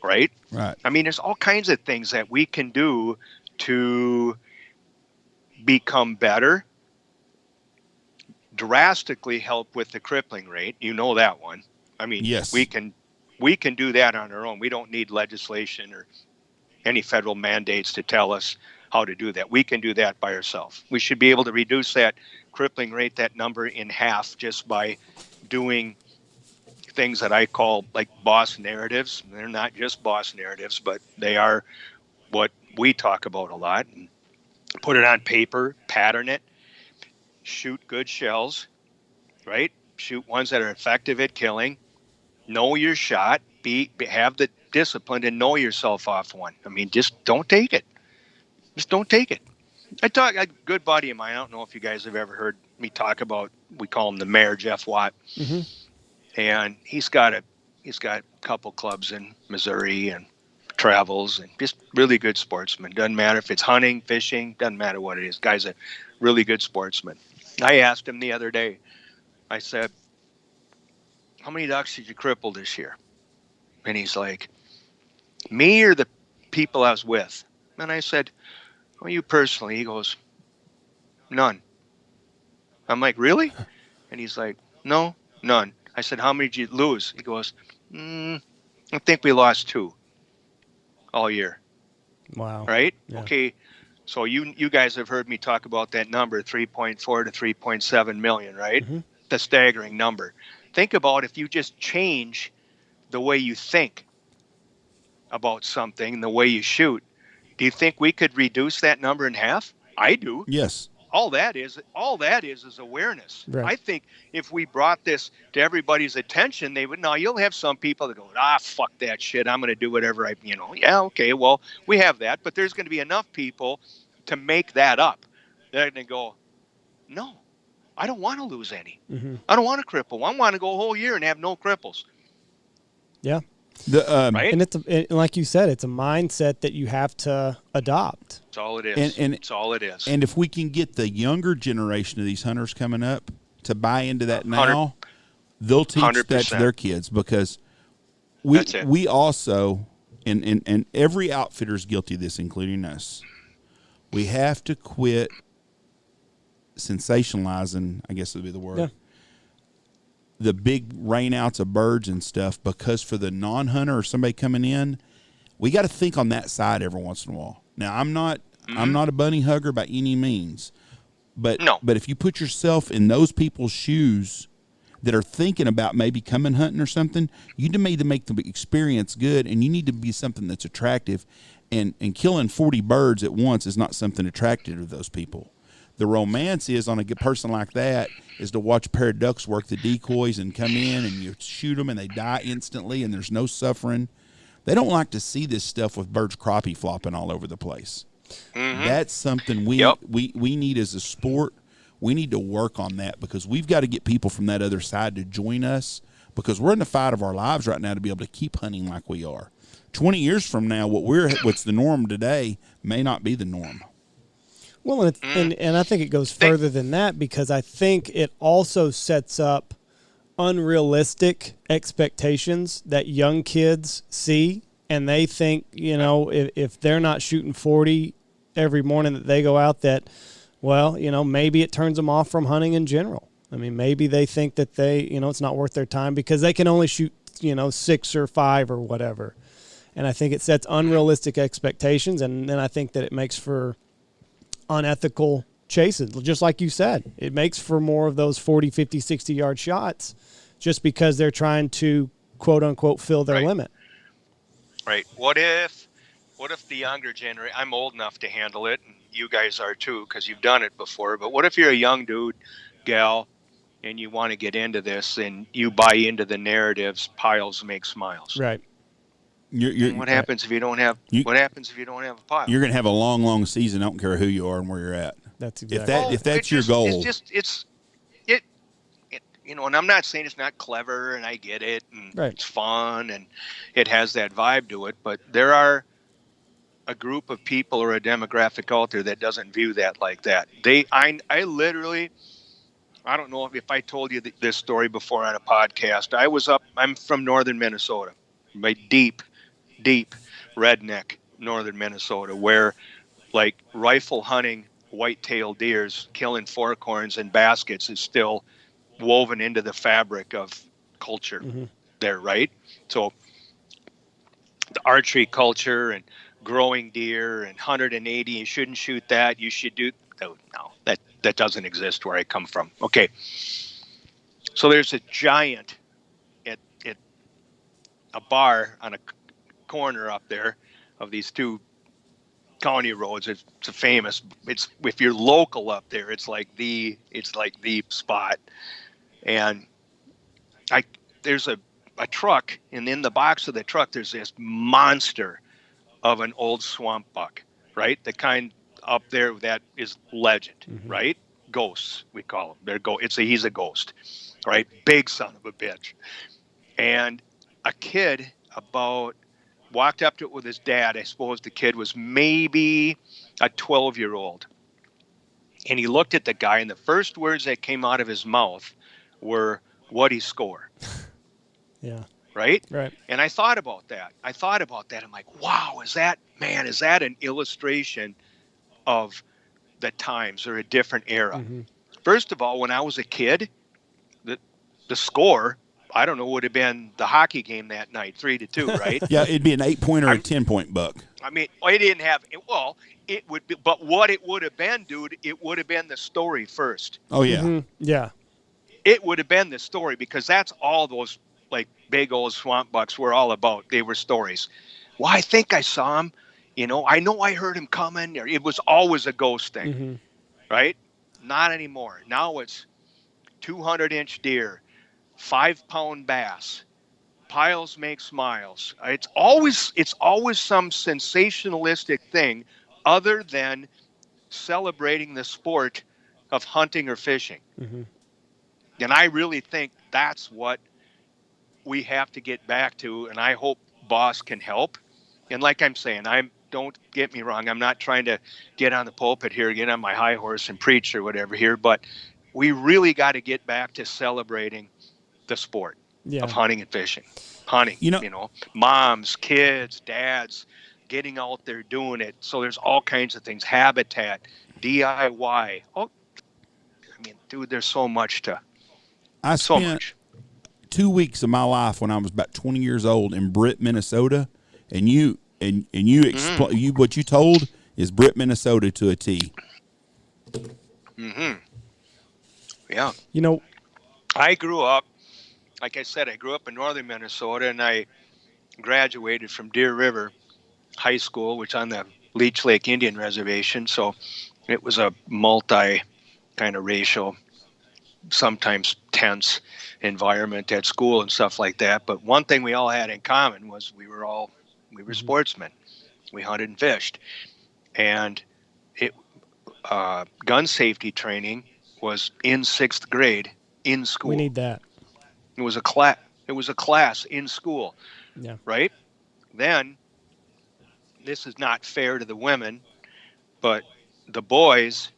Right? Right. I mean, there's all kinds of things that we can do to become better, drastically help with the crippling rate. You know that one. I mean, Yes. we can do that on our own. We don't need legislation or any federal mandates to tell us how to do that. We can do that by ourselves. We should be able to reduce that crippling rate, that number, in half just by doing things that I call like boss narratives. They're not just boss narratives, but they are what we talk about a lot. And put it on paper, pattern it, shoot good shells, right? Shoot ones that are effective at killing. Know your shot. Have the discipline to know yourself off one. I mean, just don't take it. Just don't take it. A good buddy of mine. I don't know if you guys have ever heard me talk about. We call him the Mayor, Jeff Watt, and he's got a couple clubs in Missouri and travels, and just really good sportsman. Doesn't matter if it's hunting, fishing, doesn't matter what it is. Guy's a really good sportsman. I asked him the other day. I said, "How many ducks did you cripple this year?" And he's like, "Me or the people I was with?" And I said, "Well, you personally." He goes, "None." I'm like, "Really?" And he's like, "No, none." I said, "How many did you lose?" He goes, I think we lost 2 all year. Wow. Right? Yeah. Okay. So you guys have heard me talk about that number, 3.4 to 3.7 million, right? The staggering number. Think about if you just change the way you think about something, the way you shoot. Do you think we could reduce that number in half? I do. Yes. All that is awareness. Right. I think if we brought this to everybody's attention, they would. Now you'll have some people that go, fuck that shit. I'm going to do whatever Yeah, okay. Well, we have that, but there's going to be enough people to make that up. They're going to go, no, I don't want to lose any. I don't want to cripple. I want to go a whole year and have no cripples. Yeah. Right. And like you said, it's a mindset that you have to adopt. That's all it is. That's all it is. And if we can get the younger generation of these hunters coming up to buy into that now, they'll teach 100%. That to their kids, because we also, and every outfitter's guilty of this, including us. We have to quit sensationalizing, I guess would be the word, the big rainouts of birds and stuff, because for the non-hunter or somebody coming in, we got to think on that side every once in a while. Now, I'm not a bunny hugger by any means, but if you put yourself in those people's shoes that are thinking about maybe coming hunting or something, you need to make the experience good, and you need to be something that's attractive, and killing 40 birds at once is not something attractive to those people. The romance is on a person like that is to watch a pair of ducks work the decoys and come in and you shoot them and they die instantly and there's no suffering. They don't like to see this stuff with birds crappie flopping all over the place. That's something we need as a sport. We need to work on that, because we've got to get people from that other side to join us, because we're in the fight of our lives right now to be able to keep hunting like we are. 20 years from now, what's the norm today may not be the norm. Well, and I think it goes further than that, because I think it also sets up unrealistic expectations that young kids see, and they think, if they're not shooting 40 every morning that they go out, that, well, maybe it turns them off from hunting in general. I mean, maybe they think that it's not worth their time because they can only shoot, 6 or 5 or whatever. And I think it sets unrealistic expectations, and then I think that it makes for unethical chases. Just like you said, it makes for more of those 40, 50, 60-yard shots just because they're trying to, quote-unquote, fill their limit. Right. What if the younger generation, I'm old enough to handle it, and you guys are too because you've done it before, but what if you're a young dude, gal, and you want to get into this and you buy into the narratives, piles make smiles? Right. What happens if you don't have? What happens if you don't have a pile? You're going to have a long, long season. I don't care who you are and where you're at. That's exactly. If that's your goal, and I'm not saying it's not clever, and I get it, and right. It's fun, and it has that vibe to it. But there are a group of people or a demographic out there that doesn't view that like that. I literally, I don't know if I told you this story before on a podcast. I'm from northern Minnesota, by deep, deep redneck northern Minnesota, where like rifle hunting white-tailed deers, killing forkhorns in baskets is still woven into the fabric of culture there, right? So the archery culture and growing deer and 180, you shouldn't shoot that. You should do, no, that doesn't exist where I come from. Okay. So there's a giant at a bar on a corner up there of these two county roads. It's a famous, it's, if you're local up there, it's like the spot. And there's a truck, and in the box of the truck, there's this monster of an old swamp buck, right? The kind up there that is legend, right? Ghosts, we call them. He's a ghost, right? Big son of a bitch. And a kid walked up to it with his dad. I suppose the kid was maybe a 12-year-old. And he looked at the guy, and the first words that came out of his mouth were, "What'd he score?" Yeah. Right? Right. And I thought about that. I'm like, wow, is that an illustration of the times or a different era? First of all, when I was a kid, the score, I don't know, would have been the hockey game that night, 3-2, right? Yeah, it'd be an 8-point or a 10-point buck. I mean, it didn't have, it would be, but what it would have been, dude, it would have been the story first. Oh, yeah. Yeah. It would have been the story, because that's all those like big old swamp bucks were all about. They were stories. Well, I think I saw him, I know I heard him coming. It was always a ghost thing, right? Not anymore. Now it's 200-inch deer, 5-pound bass, piles make smiles. It's always some sensationalistic thing other than celebrating the sport of hunting or fishing. And I really think that's what we have to get back to, and I hope Boss can help. And like I'm saying, don't get me wrong, I'm not trying to get on the pulpit here, get on my high horse and preach or whatever here, but we really got to get back to celebrating the sport of hunting and fishing. Hunting, moms, kids, dads, getting out there doing it. So there's all kinds of things, habitat, DIY. Oh, I mean, dude, there's so much to. I spent 2 weeks of my life when I was about 20 years old in Britt, Minnesota, and what you told is Britt, Minnesota to a T. Yeah. I grew up, like I said, in northern Minnesota, and I graduated from Deer River High School, which on the Leech Lake Indian Reservation. So it was a multi kind of racial, sometimes tense environment at school and stuff like that. But one thing we all had in common was we were sportsmen. We hunted and fished. And gun safety training was in 6th grade in school. We need that. It was a class in school. Yeah. Right? Then, this is not fair to the women, but the boys,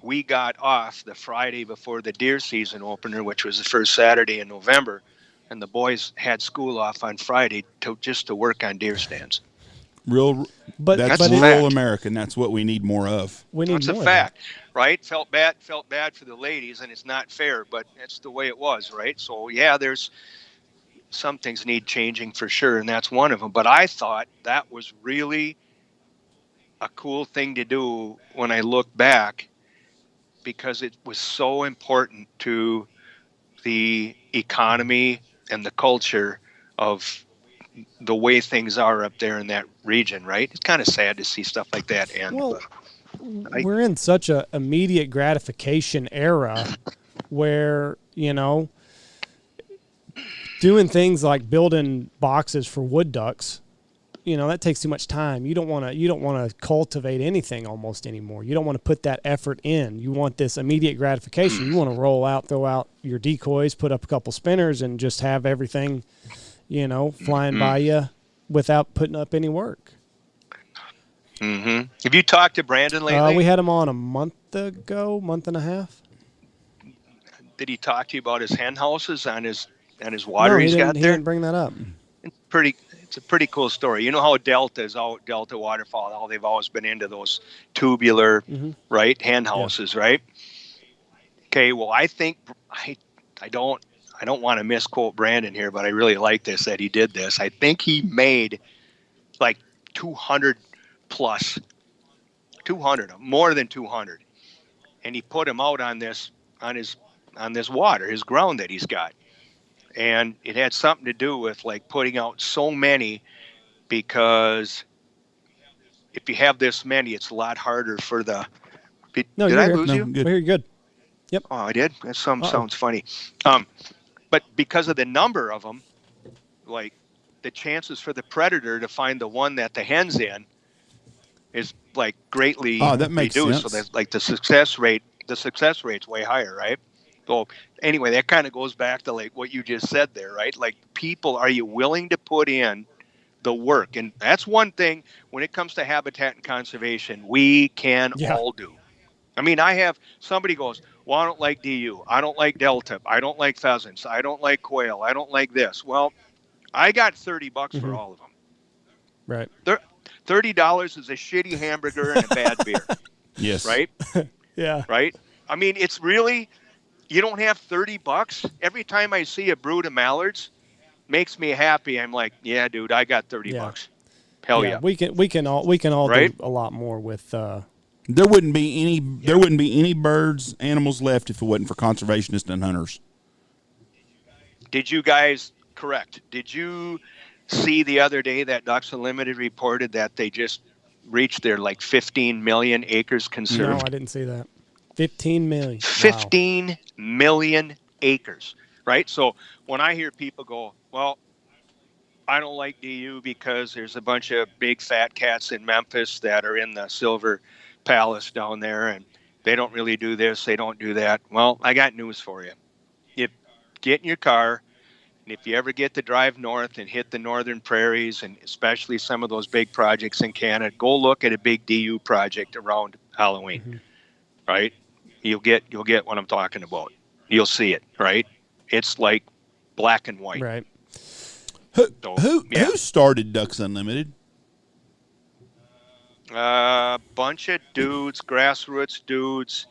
we got off the Friday before the deer season opener, which was the first Saturday in November, and the boys had school off on Friday just to work on deer stands. That's rural America, and that's what we need more of. That's a fact, right? Felt bad for the ladies, and it's not fair, but that's the way it was, right? So yeah, there's some things need changing for sure, and that's one of them. But I thought that was really a cool thing to do when I look back, because it was so important to the economy and the culture of the way things are up there in that region, right? It's kind of sad to see stuff like that. And we're in such a immediate gratification era where, doing things like building boxes for wood ducks, that takes too much time. You don't want to cultivate anything almost anymore. You don't want to put that effort in. You want this immediate gratification. You want to throw out your decoys, put up a couple spinners, and just have everything, flying by you without putting up any work. Have you talked to Brandon lately? We had him on a month and a half. Did he talk to you about his hen houses and his water No, he he's didn't. got He there? didn't bring that up. It's a pretty cool story. You know how Delta is out, Delta Waterfall, how they've always been into those tubular, right, hen houses, right? Okay, well, I think I don't want to misquote Brandon here, but I really like this that he did this. I think he made like 200 plus 200, more than 200, and he put him out on this water, his ground that he's got, and it had something to do with like putting out so many, because if you have this many, it's a lot harder for the. No, did you're I here. lose you? We're here. Good. Yep. Oh, I did. That sounds funny. But because of the number of them, like the chances for the predator to find the one that the hen's in is like greatly that makes reduced. sense. So that's like the success rate's way higher, right? So anyway, that kind of goes back to like what you just said there, right? Like, people, are you willing to put in the work? And that's one thing when it comes to habitat and conservation, we can all do. I mean, somebody goes, well, I don't like DU. I don't like Delta. I don't like pheasants. I don't like quail. I don't like this. Well, I got $30 for all of them. Right. $30 is a shitty hamburger and a bad beer. Yes. Right? Yeah. Right? I mean, it's really, you don't have $30. Every time I see a brood of mallards, makes me happy. I'm like, yeah, dude, I got $30. Hell yeah. We can all right? do a lot more with. There wouldn't be any birds, animals left if it wasn't for conservationists and hunters. Did you guys correct? Did you see the other day that Ducks Unlimited reported that they just reached their like 15 million acres conserved? No, I didn't see that. 15 million. 15 million acres, right? So when I hear people go, well, I don't like DU because there's a bunch of big fat cats in Memphis that are in the Silver Palace down there, and they don't really do this, they don't do that. Well, I got news for you. If get in your car, and if you ever get to drive north and hit the northern prairies, and especially some of those big projects in Canada, go look at a big DU project around Halloween, right? You'll get what I'm talking about. You'll see it, right? It's like black and white. Right. Who started Ducks Unlimited? Bunch of dudes, grassroots dudes,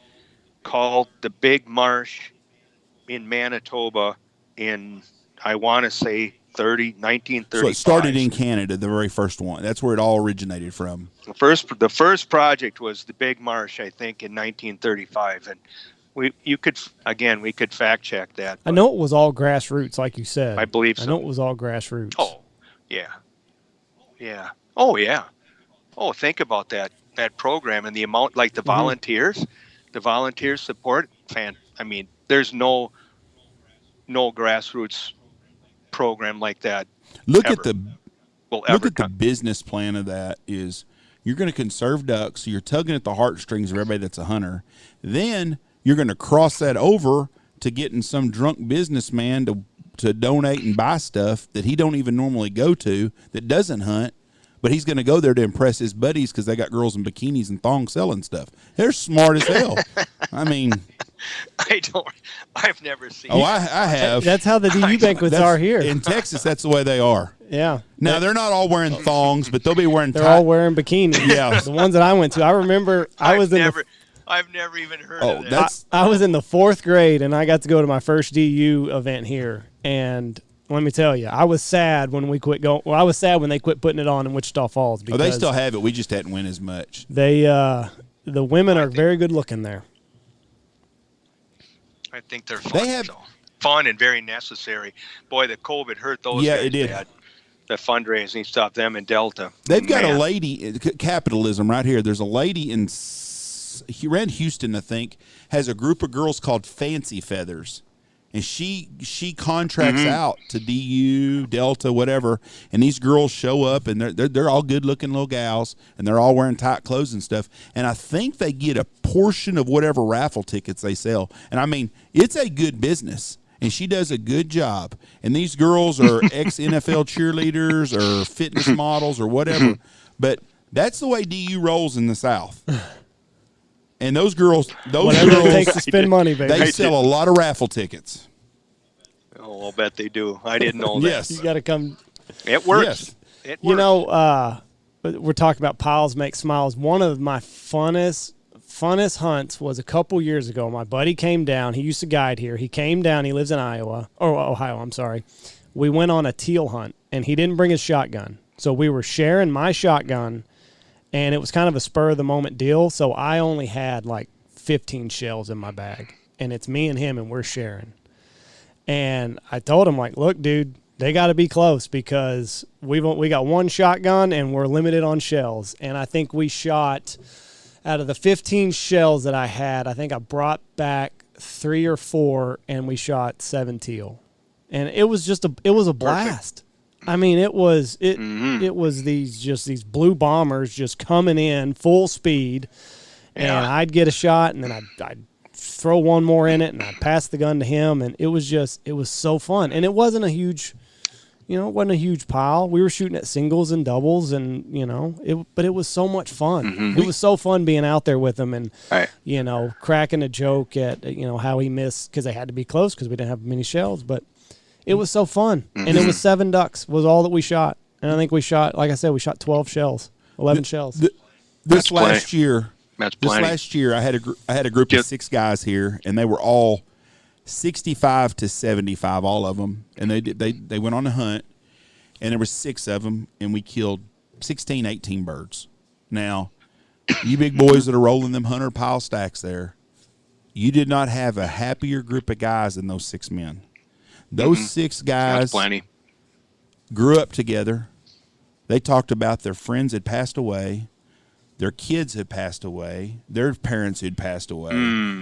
called the Big Marsh in Manitoba in, I want to say, 1935. So it started in Canada, the very first one. That's where it all originated from. The first project was the Big Marsh, I think, in 1935, and we could fact check that. I know it was all grassroots, like you said. I believe so. I know it was all grassroots. Oh, yeah. Oh, yeah. Oh, think about that program and the amount, like the volunteers support. I mean, there's no grassroots program like that. Look ever. at the business plan of that is you're going to conserve ducks, so you're tugging at the heartstrings of everybody that's a hunter. Then you're going to cross that over to getting some drunk businessman to donate and buy stuff that he don't even normally go to, that doesn't hunt, but he's going to go there to impress his buddies because they got girls in bikinis and thongs selling stuff. They're smart as hell. I mean, I've never seen. Oh, I have. That's how the DU banquets are here in Texas. That's the way they are. Yeah. Now they're not all wearing thongs, but they'll be wearing. They're all wearing bikinis. Yeah. The ones that I went to, I remember I've never even heard of that. I was in the 4th grade, and I got to go to my first DU event here. And let me tell you, I was sad when we quit going. Well, I was sad when they quit putting it on in Wichita Falls. Because they still have it. We just hadn't win as much. The women are very good looking there. I think they're fun. Fun and very necessary. Boy, the COVID hurt those guys. Yeah, it did. The fundraising stuff, them in Delta. They've got a lady, capitalism right here. There's a lady in Houston, I think, has a group of girls called Fancy Feathers. And she contracts out to DU, Delta, whatever, and these girls show up, and they're all good-looking little gals, and they're all wearing tight clothes and stuff. And I think they get a portion of whatever raffle tickets they sell. And, I mean, it's a good business, and she does a good job. And these girls are ex-NFL cheerleaders or fitness models or whatever, but That's the way DU rolls in the South. And those girls, Whatever it takes to spend money, baby. they sell a lot of raffle tickets. Oh, I'll bet they do. I didn't know that. Yes. You got to come. It works. Yes. It works. You know, we're talking about piles make smiles. One of my funnest hunts was a couple years ago. My buddy came down. He used to guide here. He came down. He lives in Ohio. I'm sorry. We went on a teal hunt, and he didn't bring his shotgun. So we were sharing my shotgun, and it was kind of a spur-of-the-moment deal. So I only had like 15 shells in my bag, and it's me and him, and we're sharing. And I told him, like, look, dude, they got to be close because we got one shotgun, and we're limited on shells. And I think we shot, out of the 15 shells that I had, I think I brought back 3 or 4, and we shot 7 teal. And it was a blast. I mean, it was these blue bombers just coming in full speed, and I'd get a shot, and then I'd throw one more in it, and I'd pass the gun to him, and it was so fun. And it wasn't a huge pile. We were shooting at singles and doubles, and but it was so much fun. Mm-hmm. It was so fun being out there with him, and Right. cracking a joke at how he missed because they had to be close because we didn't have many shells, but. It was so fun, and it was 7 ducks was all that we shot, and I think we shot, like I said, we shot 12 shells, 11 shells. This last year, I had a group of 6 guys here, and they were all 65 to 75, all of them, and they went on a hunt, and there were 6 of them, and we killed 16, 18 birds. Now, you big boys that are rolling them 100 pile stacks there, you did not have a happier group of guys than those 6 men. Those 6 guys grew up together. They talked about their friends had passed away. Their kids had passed away. Their parents had passed away.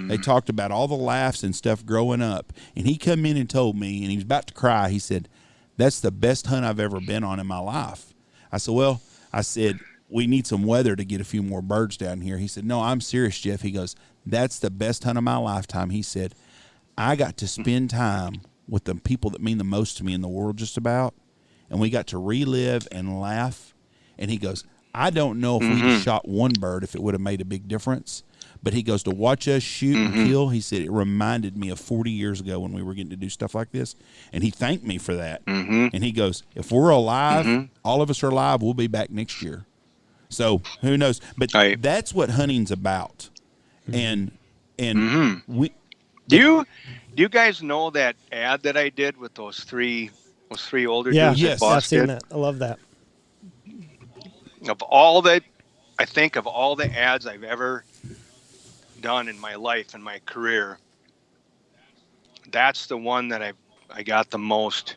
They talked about all the laughs and stuff growing up. And he come in and told me, and he was about to cry. He said, that's the best hunt I've ever been on in my life. I said, we need some weather to get a few more birds down here. He said, no, I'm serious, Jeff. He goes, that's the best hunt of my lifetime. He said, I got to spend time with the people that mean the most to me in the world just about, and we got to relive and laugh. And he goes, I don't know if we'd shot one bird if it would have made a big difference, but he goes, to watch us shoot and kill, he said, it reminded me of 40 years ago when we were getting to do stuff like this, and he thanked me for that. And he goes, if we're alive, all of us are alive, we'll be back next year. So who knows? But that's what hunting's about. And we... Do you guys know that ad that I did with those three older dudes? Yes, I've seen that. I love that. Of all the ads I've ever done in my life and my career, that's the one that I got the most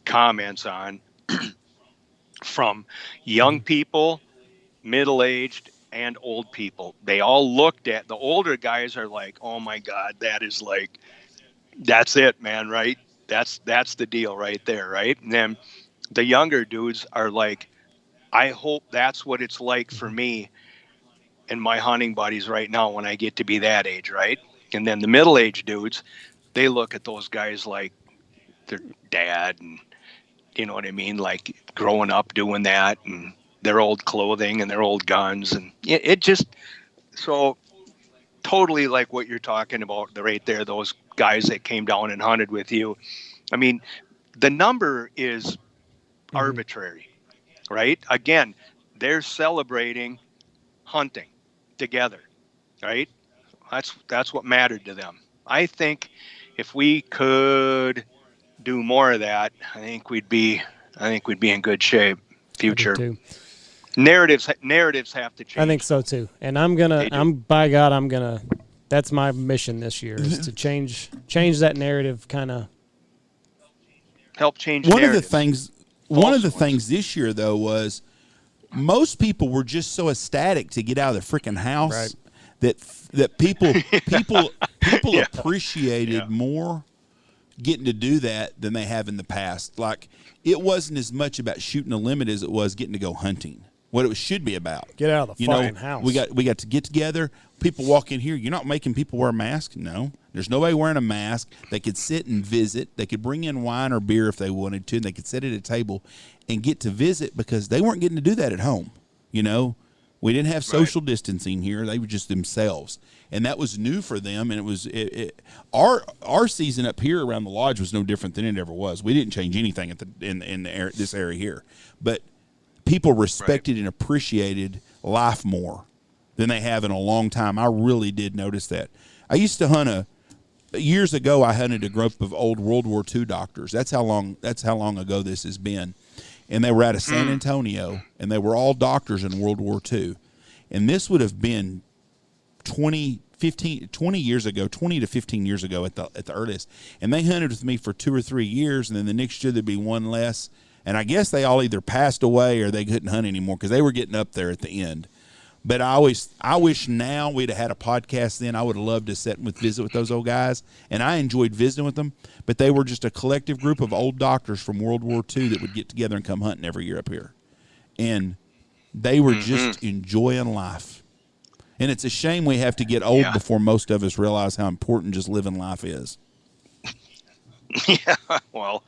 comments on from young people, middle-aged, and old people. They all looked at the older guys are like, oh my God, that's it, man, right? That's the deal right there, right? And then the younger dudes are like, I hope that's what it's like for me and my hunting buddies right now when I get to be that age, right? And then the middle-aged dudes, they look at those guys like their dad, and you know what I mean, like growing up doing that, and their old clothing and their old guns, and it just so totally like what you're talking about right there, those guys that came down and hunted with you. I mean, the number is arbitrary, right? Again, they're celebrating hunting together, right? That's what mattered to them. I think if we could do more of that, I think we'd be in good shape. Future narratives have to change. I think so too. And that's my mission this year, is to change that narrative, kind of help change one narratives. One of the things this year though was most people were just so ecstatic to get out of the freaking house, right, that people appreciated more getting to do that than they have in the past. Like, it wasn't as much about shooting a limit as it was getting to go hunting. What it should be about. Get out of the fucking house. We got to get together. People walk in here. You're not making people wear a mask. No, there's nobody wearing a mask. They could sit and visit. They could bring in wine or beer if they wanted to. And they could sit at a table and get to visit, because they weren't getting to do that at home. You know, We didn't have social distancing here. They were just themselves. And that was new for them. And it was our season up here around the lodge was no different than it ever was. We didn't change anything in this area here. But people respected and appreciated life more than they have in a long time. I really did notice that. I used to hunt years ago. I hunted a group of old World War II doctors. That's how long ago this has been. And they were out of San Antonio, and they were all doctors in World War II. And this would have been 20 years ago, 20 to 15 years ago at the earliest. And they hunted with me for 2 or 3 years, and then the next year there'd be one less. And I guess they all either passed away or they couldn't hunt anymore because they were getting up there at the end. But I wish now we'd have had a podcast then. I would have loved to visit with those old guys, and I enjoyed visiting with them. But they were just a collective group of old doctors from World War II that would get together and come hunting every year up here, and they were just enjoying life. And it's a shame we have to get old before most of us realize how important just living life is. Yeah, well,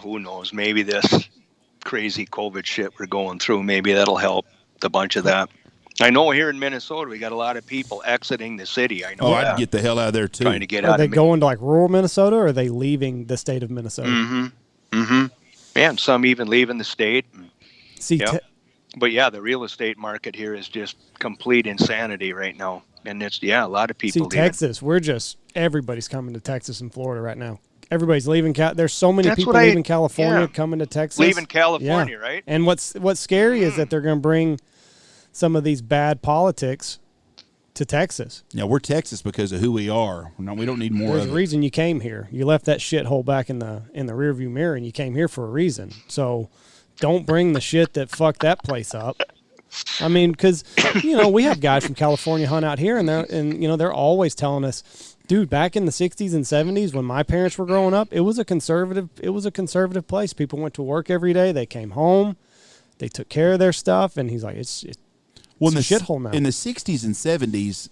who knows? Maybe this crazy COVID shit we're going through, maybe that'll help a bunch of that. I know here in Minnesota, we got a lot of people exiting the city. I know. I'd get the hell out of there too. Trying to get Are out. they going to like rural Minnesota, or are they leaving the state of Minnesota? Yeah, and some even leaving the state. See, But yeah, the real estate market here is just complete insanity right now, and it's a lot of people. See, Texas, everybody's coming to Texas and Florida right now. Everybody's leaving. There's so many people leaving California, coming to Texas. Leaving California, right? And what's scary is that they're going to bring some of these bad politics to Texas. Yeah, we're Texas because of who we are. No, we don't need more There's of a it. reason you came here. You left that shithole back in the rearview mirror, and you came here for a reason. So don't bring the shit that fucked that place up. I mean, because we have guys from California hunt out here, and they're always telling us, dude, back in the 60s and 70s when my parents were growing up, it was a conservative place. People went to work every day. They came home. They took care of their stuff, and he's like, it's a shithole now. In the 60s and 70s,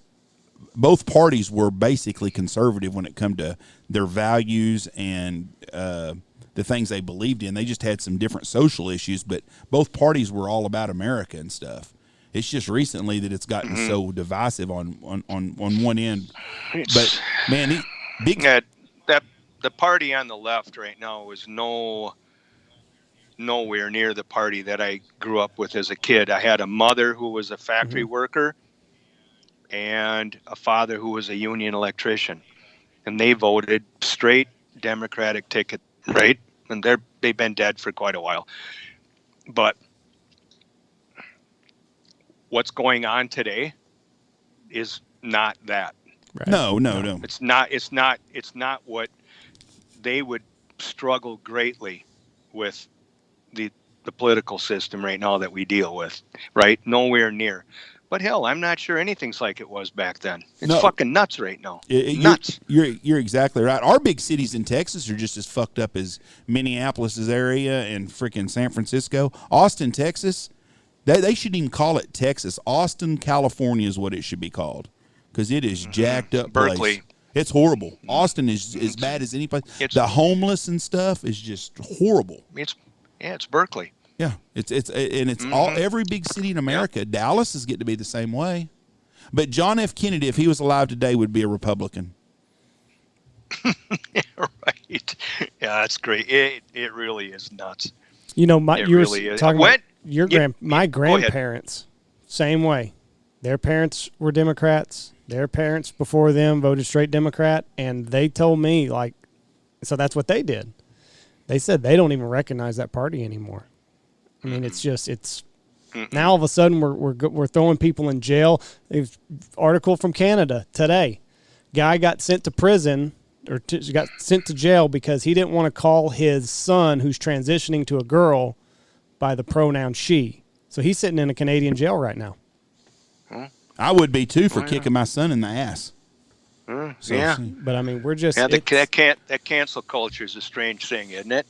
both parties were basically conservative when it come to their values and the things they believed in. They just had some different social issues, but both parties were all about America and stuff. It's just recently that it's gotten so divisive on one end. But man, the party on the left right now is nowhere near the party that I grew up with as a kid. I had a mother who was a factory worker and a father who was a union electrician, and they voted straight Democratic ticket, right? And they've been dead for quite a while. But what's going on today is not that. Right. No. It's not what they would struggle greatly with the political system right now that we deal with, right? Nowhere near. But hell, I'm not sure anything's like it was back then. It's fucking nuts right now. Nuts. You're exactly right. Our big cities in Texas are just as fucked up as Minneapolis' area and freaking San Francisco. Austin, Texas, they shouldn't even call it Texas. Austin, California is what it should be called because it is jacked up Berkeley. place. It's horrible. Austin is as bad as any place. The homeless and stuff is just horrible. It's Berkeley. Yeah, it's all every big city in America. Yep. Dallas is getting to be the same way. But John F. Kennedy, if he was alive today, would be a Republican. Right. Yeah, that's great. It really is nuts. My grandparents, same way. Their parents were Democrats. Their parents before them voted straight Democrat, and they told me so that's what they did. They said they don't even recognize that party anymore. I mean, now all of a sudden we're throwing people in jail. There's article from Canada today. Guy got sent to prison got sent to jail because he didn't want to call his son, who's transitioning to a girl, by the pronoun she. So he's sitting in a Canadian jail right now. I would be too for kicking my son in the ass. But I mean, we're just that cancel culture is a strange thing, isn't it?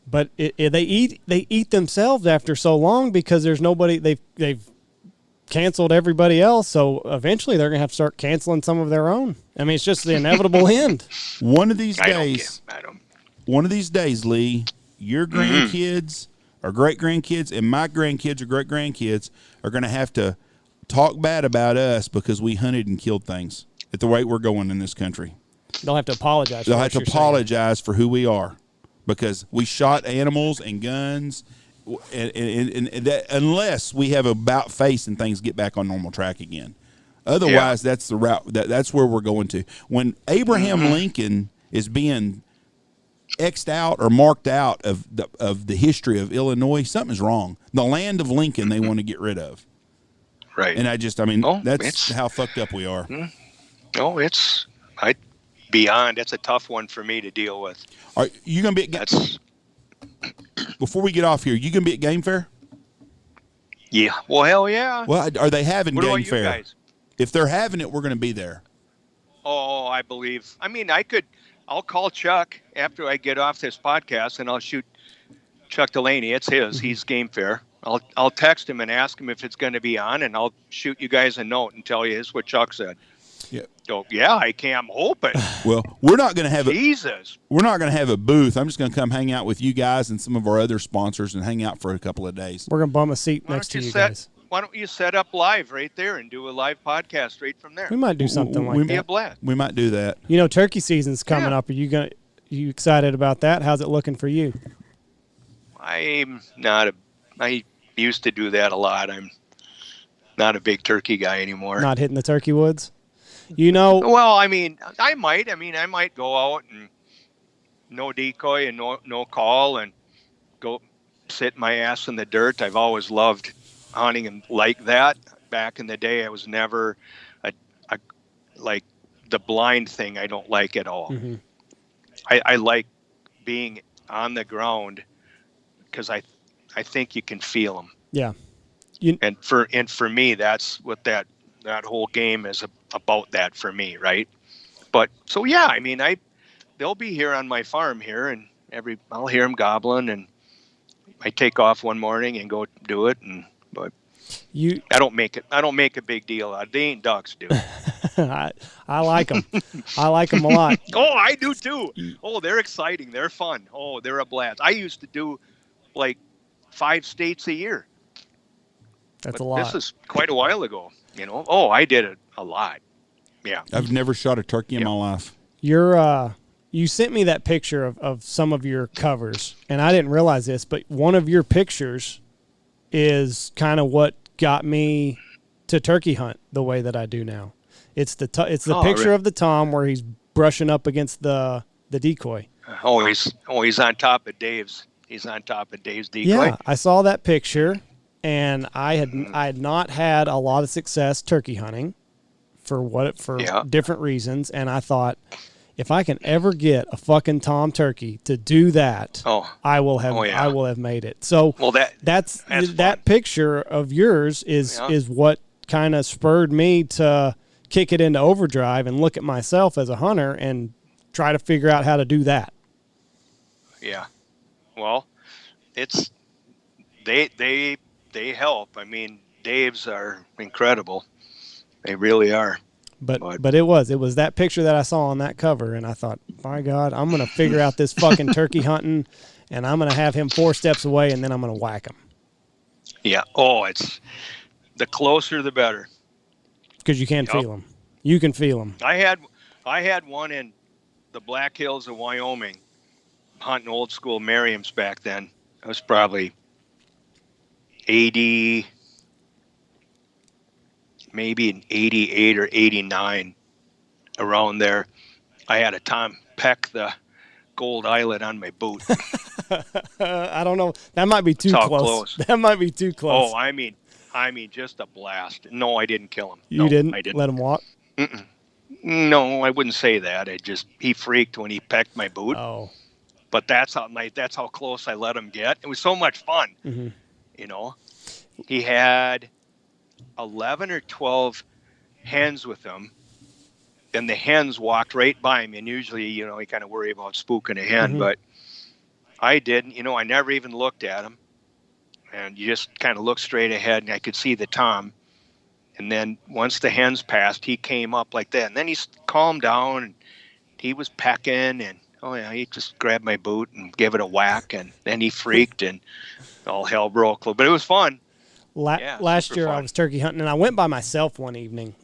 But they eat themselves after so long because there's nobody. They've canceled everybody else, so eventually they're gonna have to start canceling some of their own. I mean, it's just the inevitable end. One of these days, Lee, your grandkids our great grandkids and my grandkids or great grandkids are going to have to talk bad about us because we hunted and killed things at the rate we're going in this country. They'll have to apologize. They'll have to apologize for who we are because we shot animals and guns, and that, unless we have about face and things get back on normal track again. Otherwise, that's the route. That's where we're going to. When Abraham Lincoln is being X'd out or marked out of the history of Illinois, something's wrong. The land of Lincoln they want to get rid of. Right. And that's how fucked up we are. No, that's a tough one for me to deal with. Are you going to be before we get off here, you going to be at Game Fair? Yeah. Well, hell yeah. Well, are they having what Game about Fair? You guys? If they're having it, we're going to be there. Oh, I believe. I mean, I'll call Chuck after I get off this podcast, and I'll shoot Chuck Delaney. It's his. He's Game Fair. I'll text him and ask him if it's going to be on, and I'll shoot you guys a note and tell you what Chuck said. Yeah. So yeah, I'm hoping. Well, we're not going to have We're not going to have a booth. I'm just going to come hang out with you guys and some of our other sponsors and hang out for a couple of days. We're going to bum a seat next to you guys. Why don't you set up live right there and do a live podcast straight from there? We might do something like that. Be a blast. We might do that. You know, turkey season's coming up. Are you excited about that? How's it looking for you? I'm not I used to do that a lot. I'm not a big turkey guy anymore. Not hitting the turkey woods? You know. Well, I mean, I might go out and no decoy and no call and go sit my ass in the dirt. I've always loved hunting and like that. Back in the day, I was never a like the blind thing. I don't like at all. Mm-hmm. I like being on the ground because I think you can feel them. Yeah. And for me, that's what that whole game is about. That for me, right? But so yeah, I mean, they'll be here on my farm here, and I'll hear them gobbling, and I take off one morning and go do it, but I don't make a big deal out. They ain't ducks, dude. I like them. I like them a lot. Oh, I do too. Oh, they're exciting. They're fun. Oh, they're a blast. I used to do like 5 states a year. That's a lot. This is quite a while ago, you know. Oh, I did it a lot. Yeah. I've never shot a turkey in my life. You sent me that picture of some of your covers, and I didn't realize this, but one of your pictures is kind of what got me to turkey hunt the way that I do now. It's the picture of the tom where he's brushing up against the decoy. He's on top of Dave's. He's on top of Dave's decoy. Yeah, I saw that picture, and I had not had a lot of success turkey hunting for different reasons, and I thought, if I can ever get a fucking tom turkey to do that, I will have made it. So that picture of yours is what kind of spurred me to kick it into overdrive and look at myself as a hunter and try to figure out how to do that. Yeah. Well, it's they help. I mean, Dave's are incredible. They really are. But it was that picture that I saw on that cover, and I thought, my God, I'm going to figure out this fucking turkey hunting, and I'm going to have him 4 steps away, and then I'm going to whack him. Yeah. Oh, it's the closer the better. Because you can feel them. You can feel them. I had one in the Black Hills of Wyoming, hunting old school Merriam's back then. I was probably 80. Maybe in 88 or 89, around there. I had a tom peck the gold eyelet on my boot. I don't know. That might be too close. That might be too close. Oh, I mean, just a blast. No, I didn't kill him. You didn't? I didn't let him walk? Mm-mm. No, I wouldn't say that. He freaked when he pecked my boot. Oh. But that's how close I let him get. It was so much fun. Mm-hmm. You know, he had 11 or 12 hens with him, and the hens walked right by me. And usually, you kind of worry about spooking a hen, but I didn't. I never even looked at him. And you just kind of look straight ahead, and I could see the tom. And then once the hens passed, he came up like that. And then he calmed down, and he was pecking, and he just grabbed my boot and gave it a whack, and then he freaked, and all hell broke loose. But it was fun. Last year I was turkey hunting, and I went by myself one evening,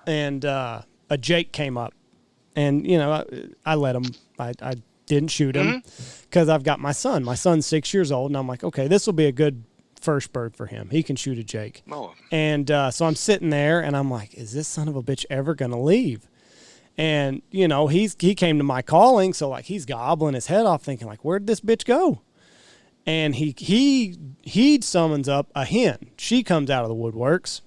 and a Jake came up, and I let him. I didn't shoot him because I've got my son. My son's 6 years old, and I'm like, okay, this will be a good first bird for him. He can shoot a Jake. Oh. And so I'm sitting there, and I'm like, is this son of a bitch ever gonna leave? And he came to my calling, so like he's gobbling his head off, thinking like, where'd this bitch go? And he summons up a hen. She comes out of the woodworks,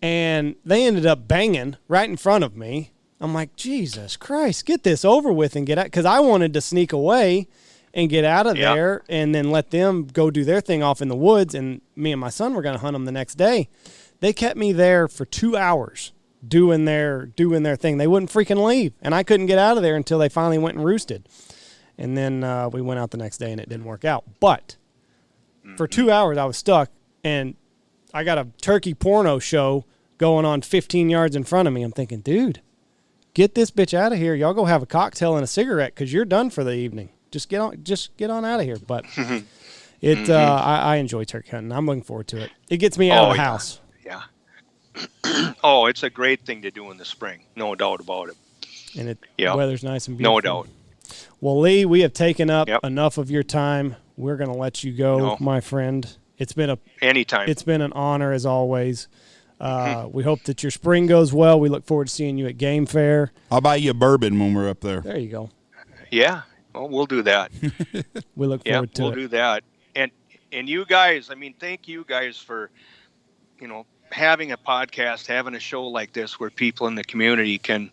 and they ended up banging right in front of me. I'm like, Jesus Christ, get this over with and get out, because I wanted to sneak away and get out of there and then let them go do their thing off in the woods, and me and my son were going to hunt them the next day. They kept me there for 2 hours doing their thing. They wouldn't freaking leave, and I couldn't get out of there until they finally went and roosted. And then we went out the next day, and it didn't work out. But for 2 hours, I was stuck, and I got a turkey porno show going on 15 yards in front of me. I'm thinking, dude, get this bitch out of here. Y'all go have a cocktail and a cigarette because you're done for the evening. Just get on out of here. But I enjoy turkey hunting. I'm looking forward to it. It gets me out of the house. Yeah. Oh, it's a great thing to do in the spring. No doubt about it. And the weather's nice and beautiful. No doubt. Well, Lee, we have taken up enough of your time. We're going to let you go, my friend. Anytime. It's been an honor as always. We hope that your spring goes well. We look forward to seeing you at Game Fair. I'll buy you a bourbon when we're up there. There you go. Yeah. Well, we'll do that. We look forward to it. We'll do that. And you guys, thank you guys for, having a podcast, having a show like this where people in the community can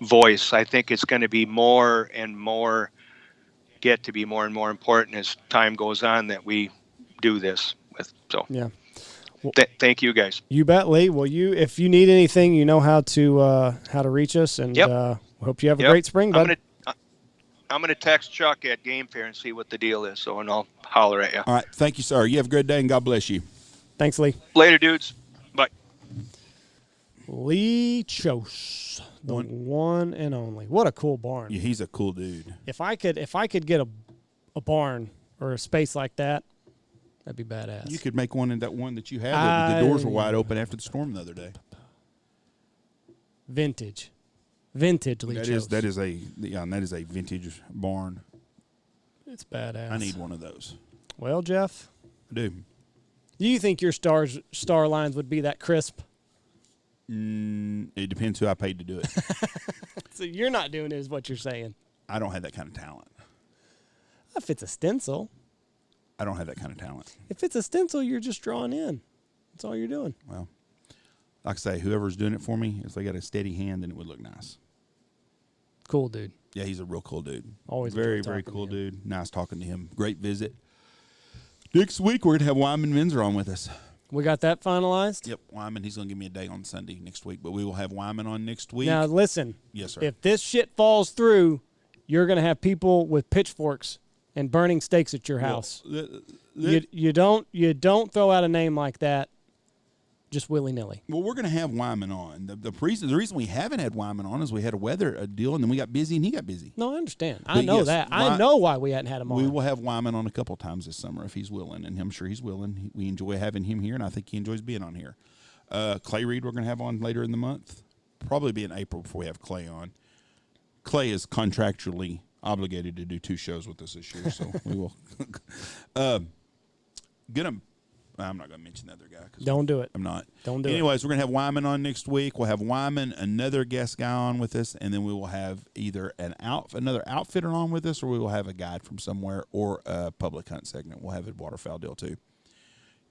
voice. I think it's going to be more and more important as time goes on that we do this with. So yeah. Well, thank you guys. You bet, Lee. Well, if you need anything, you know how to reach us, and hope you have a great spring, bud. I'm gonna text Chuck at Game Fair and see what the deal is, and I'll holler at you. All right, thank you, sir. You have a good day, and God bless you. Thanks, Lee. Later, dudes. Bye. Lee Kjos, the one and only. What a cool barn. Yeah, he's a cool dude. If I could get a barn or a space like that, that'd be badass. You could make one in that one that you had. The doors were wide open after the storm the other day. Vintage Lee Kjos. That is a vintage barn. It's badass. I need one of those. Well, Jeff, I do. Do you think your star lines would be that crisp? It depends who I paid to do it. So you're not doing it, is what you're saying? I don't have that kind of talent. If it's a stencil. I don't have that kind of talent. If it's a stencil, you're just drawing in. That's all you're doing. Well, like I say, whoever's doing it for me, if they got a steady hand, then it would look nice. Cool dude. Yeah, he's a real cool dude. Always very cool dude. Nice talking to him. Great visit. Next week, we're going to have Wyman Menzer on with us. We got that finalized? Yep, Wyman. He's going to give me a day on Sunday next week, but we will have Wyman on next week. Now, listen. Yes, sir. If this shit falls through, you're going to have people with pitchforks and burning stakes at your house. You don't throw out a name like that just willy-nilly. Well, we're going to have Wyman on. The reason we haven't had Wyman on is we had a weather deal, and then we got busy, and he got busy. No, I understand. I know that. I know why we hadn't had him on. We will have Wyman on a couple times this summer if he's willing, and I'm sure he's willing. We enjoy having him here, and I think he enjoys being on here. Clay Reed we're going to have on later in the month. Probably be in April before we have Clay on. Clay is contractually obligated to do 2 shows with us this year, so we will. I'm not going to mention the other guy. Don't do it. I'm not. Don't do it. Anyways, we're going to have Wyman on next week. We'll have Wyman, another guest guy on with us, and then we will have either another outfitter on with us, or we will have a guide from somewhere, or a public hunt segment. We'll have a waterfowl deal too.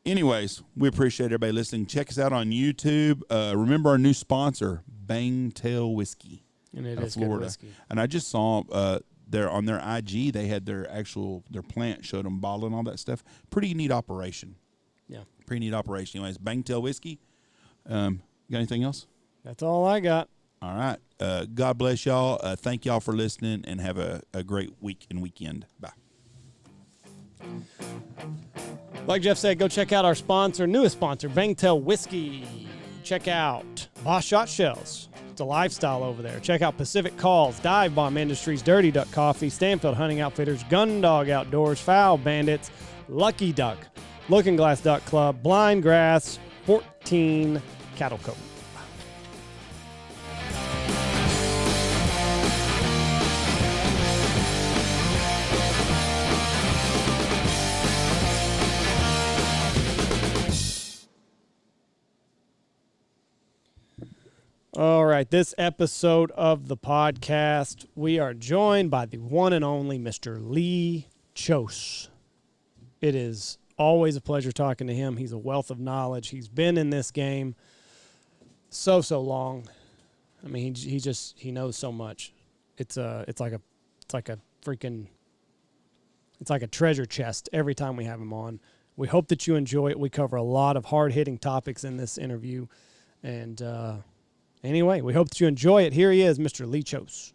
Anyways, we appreciate everybody listening. Check us out on YouTube. Remember our new sponsor, Bangtail Whiskey. And it is Florida. good whiskey. And I just saw on their IG, they had their plant, showed them bottling all that stuff. Pretty neat operation. Yeah. Pretty neat operation. Anyways, Bangtail Whiskey. Got anything else? That's all I got. All right. God bless y'all. Thank y'all for listening, and have a great week and weekend. Bye. Like Jeff said, go check out our newest sponsor, Bangtail Whiskey. Check out Boss Shot Shells. It's a lifestyle over there. Check out Pacific Calls, Dive Bomb Industries, Dirty Duck Coffee, Stanfield Hunting Outfitters, Gun Dog Outdoors, Foul Bandits, Lucky Duck, Looking Glass Duck Club, Blind Grass, 14 Cattle Cove. All right, this episode of the podcast, we are joined by the one and only Mr. Lee Kjos. It is always a pleasure talking to him. He's a wealth of knowledge. He's been in this game so long. I mean, he knows so much. It's like a treasure chest every time we have him on. We hope that you enjoy it. We cover a lot of hard-hitting topics in this interview, and anyway, we hope that you enjoy it. Here he is, Mr. Lee Kjos.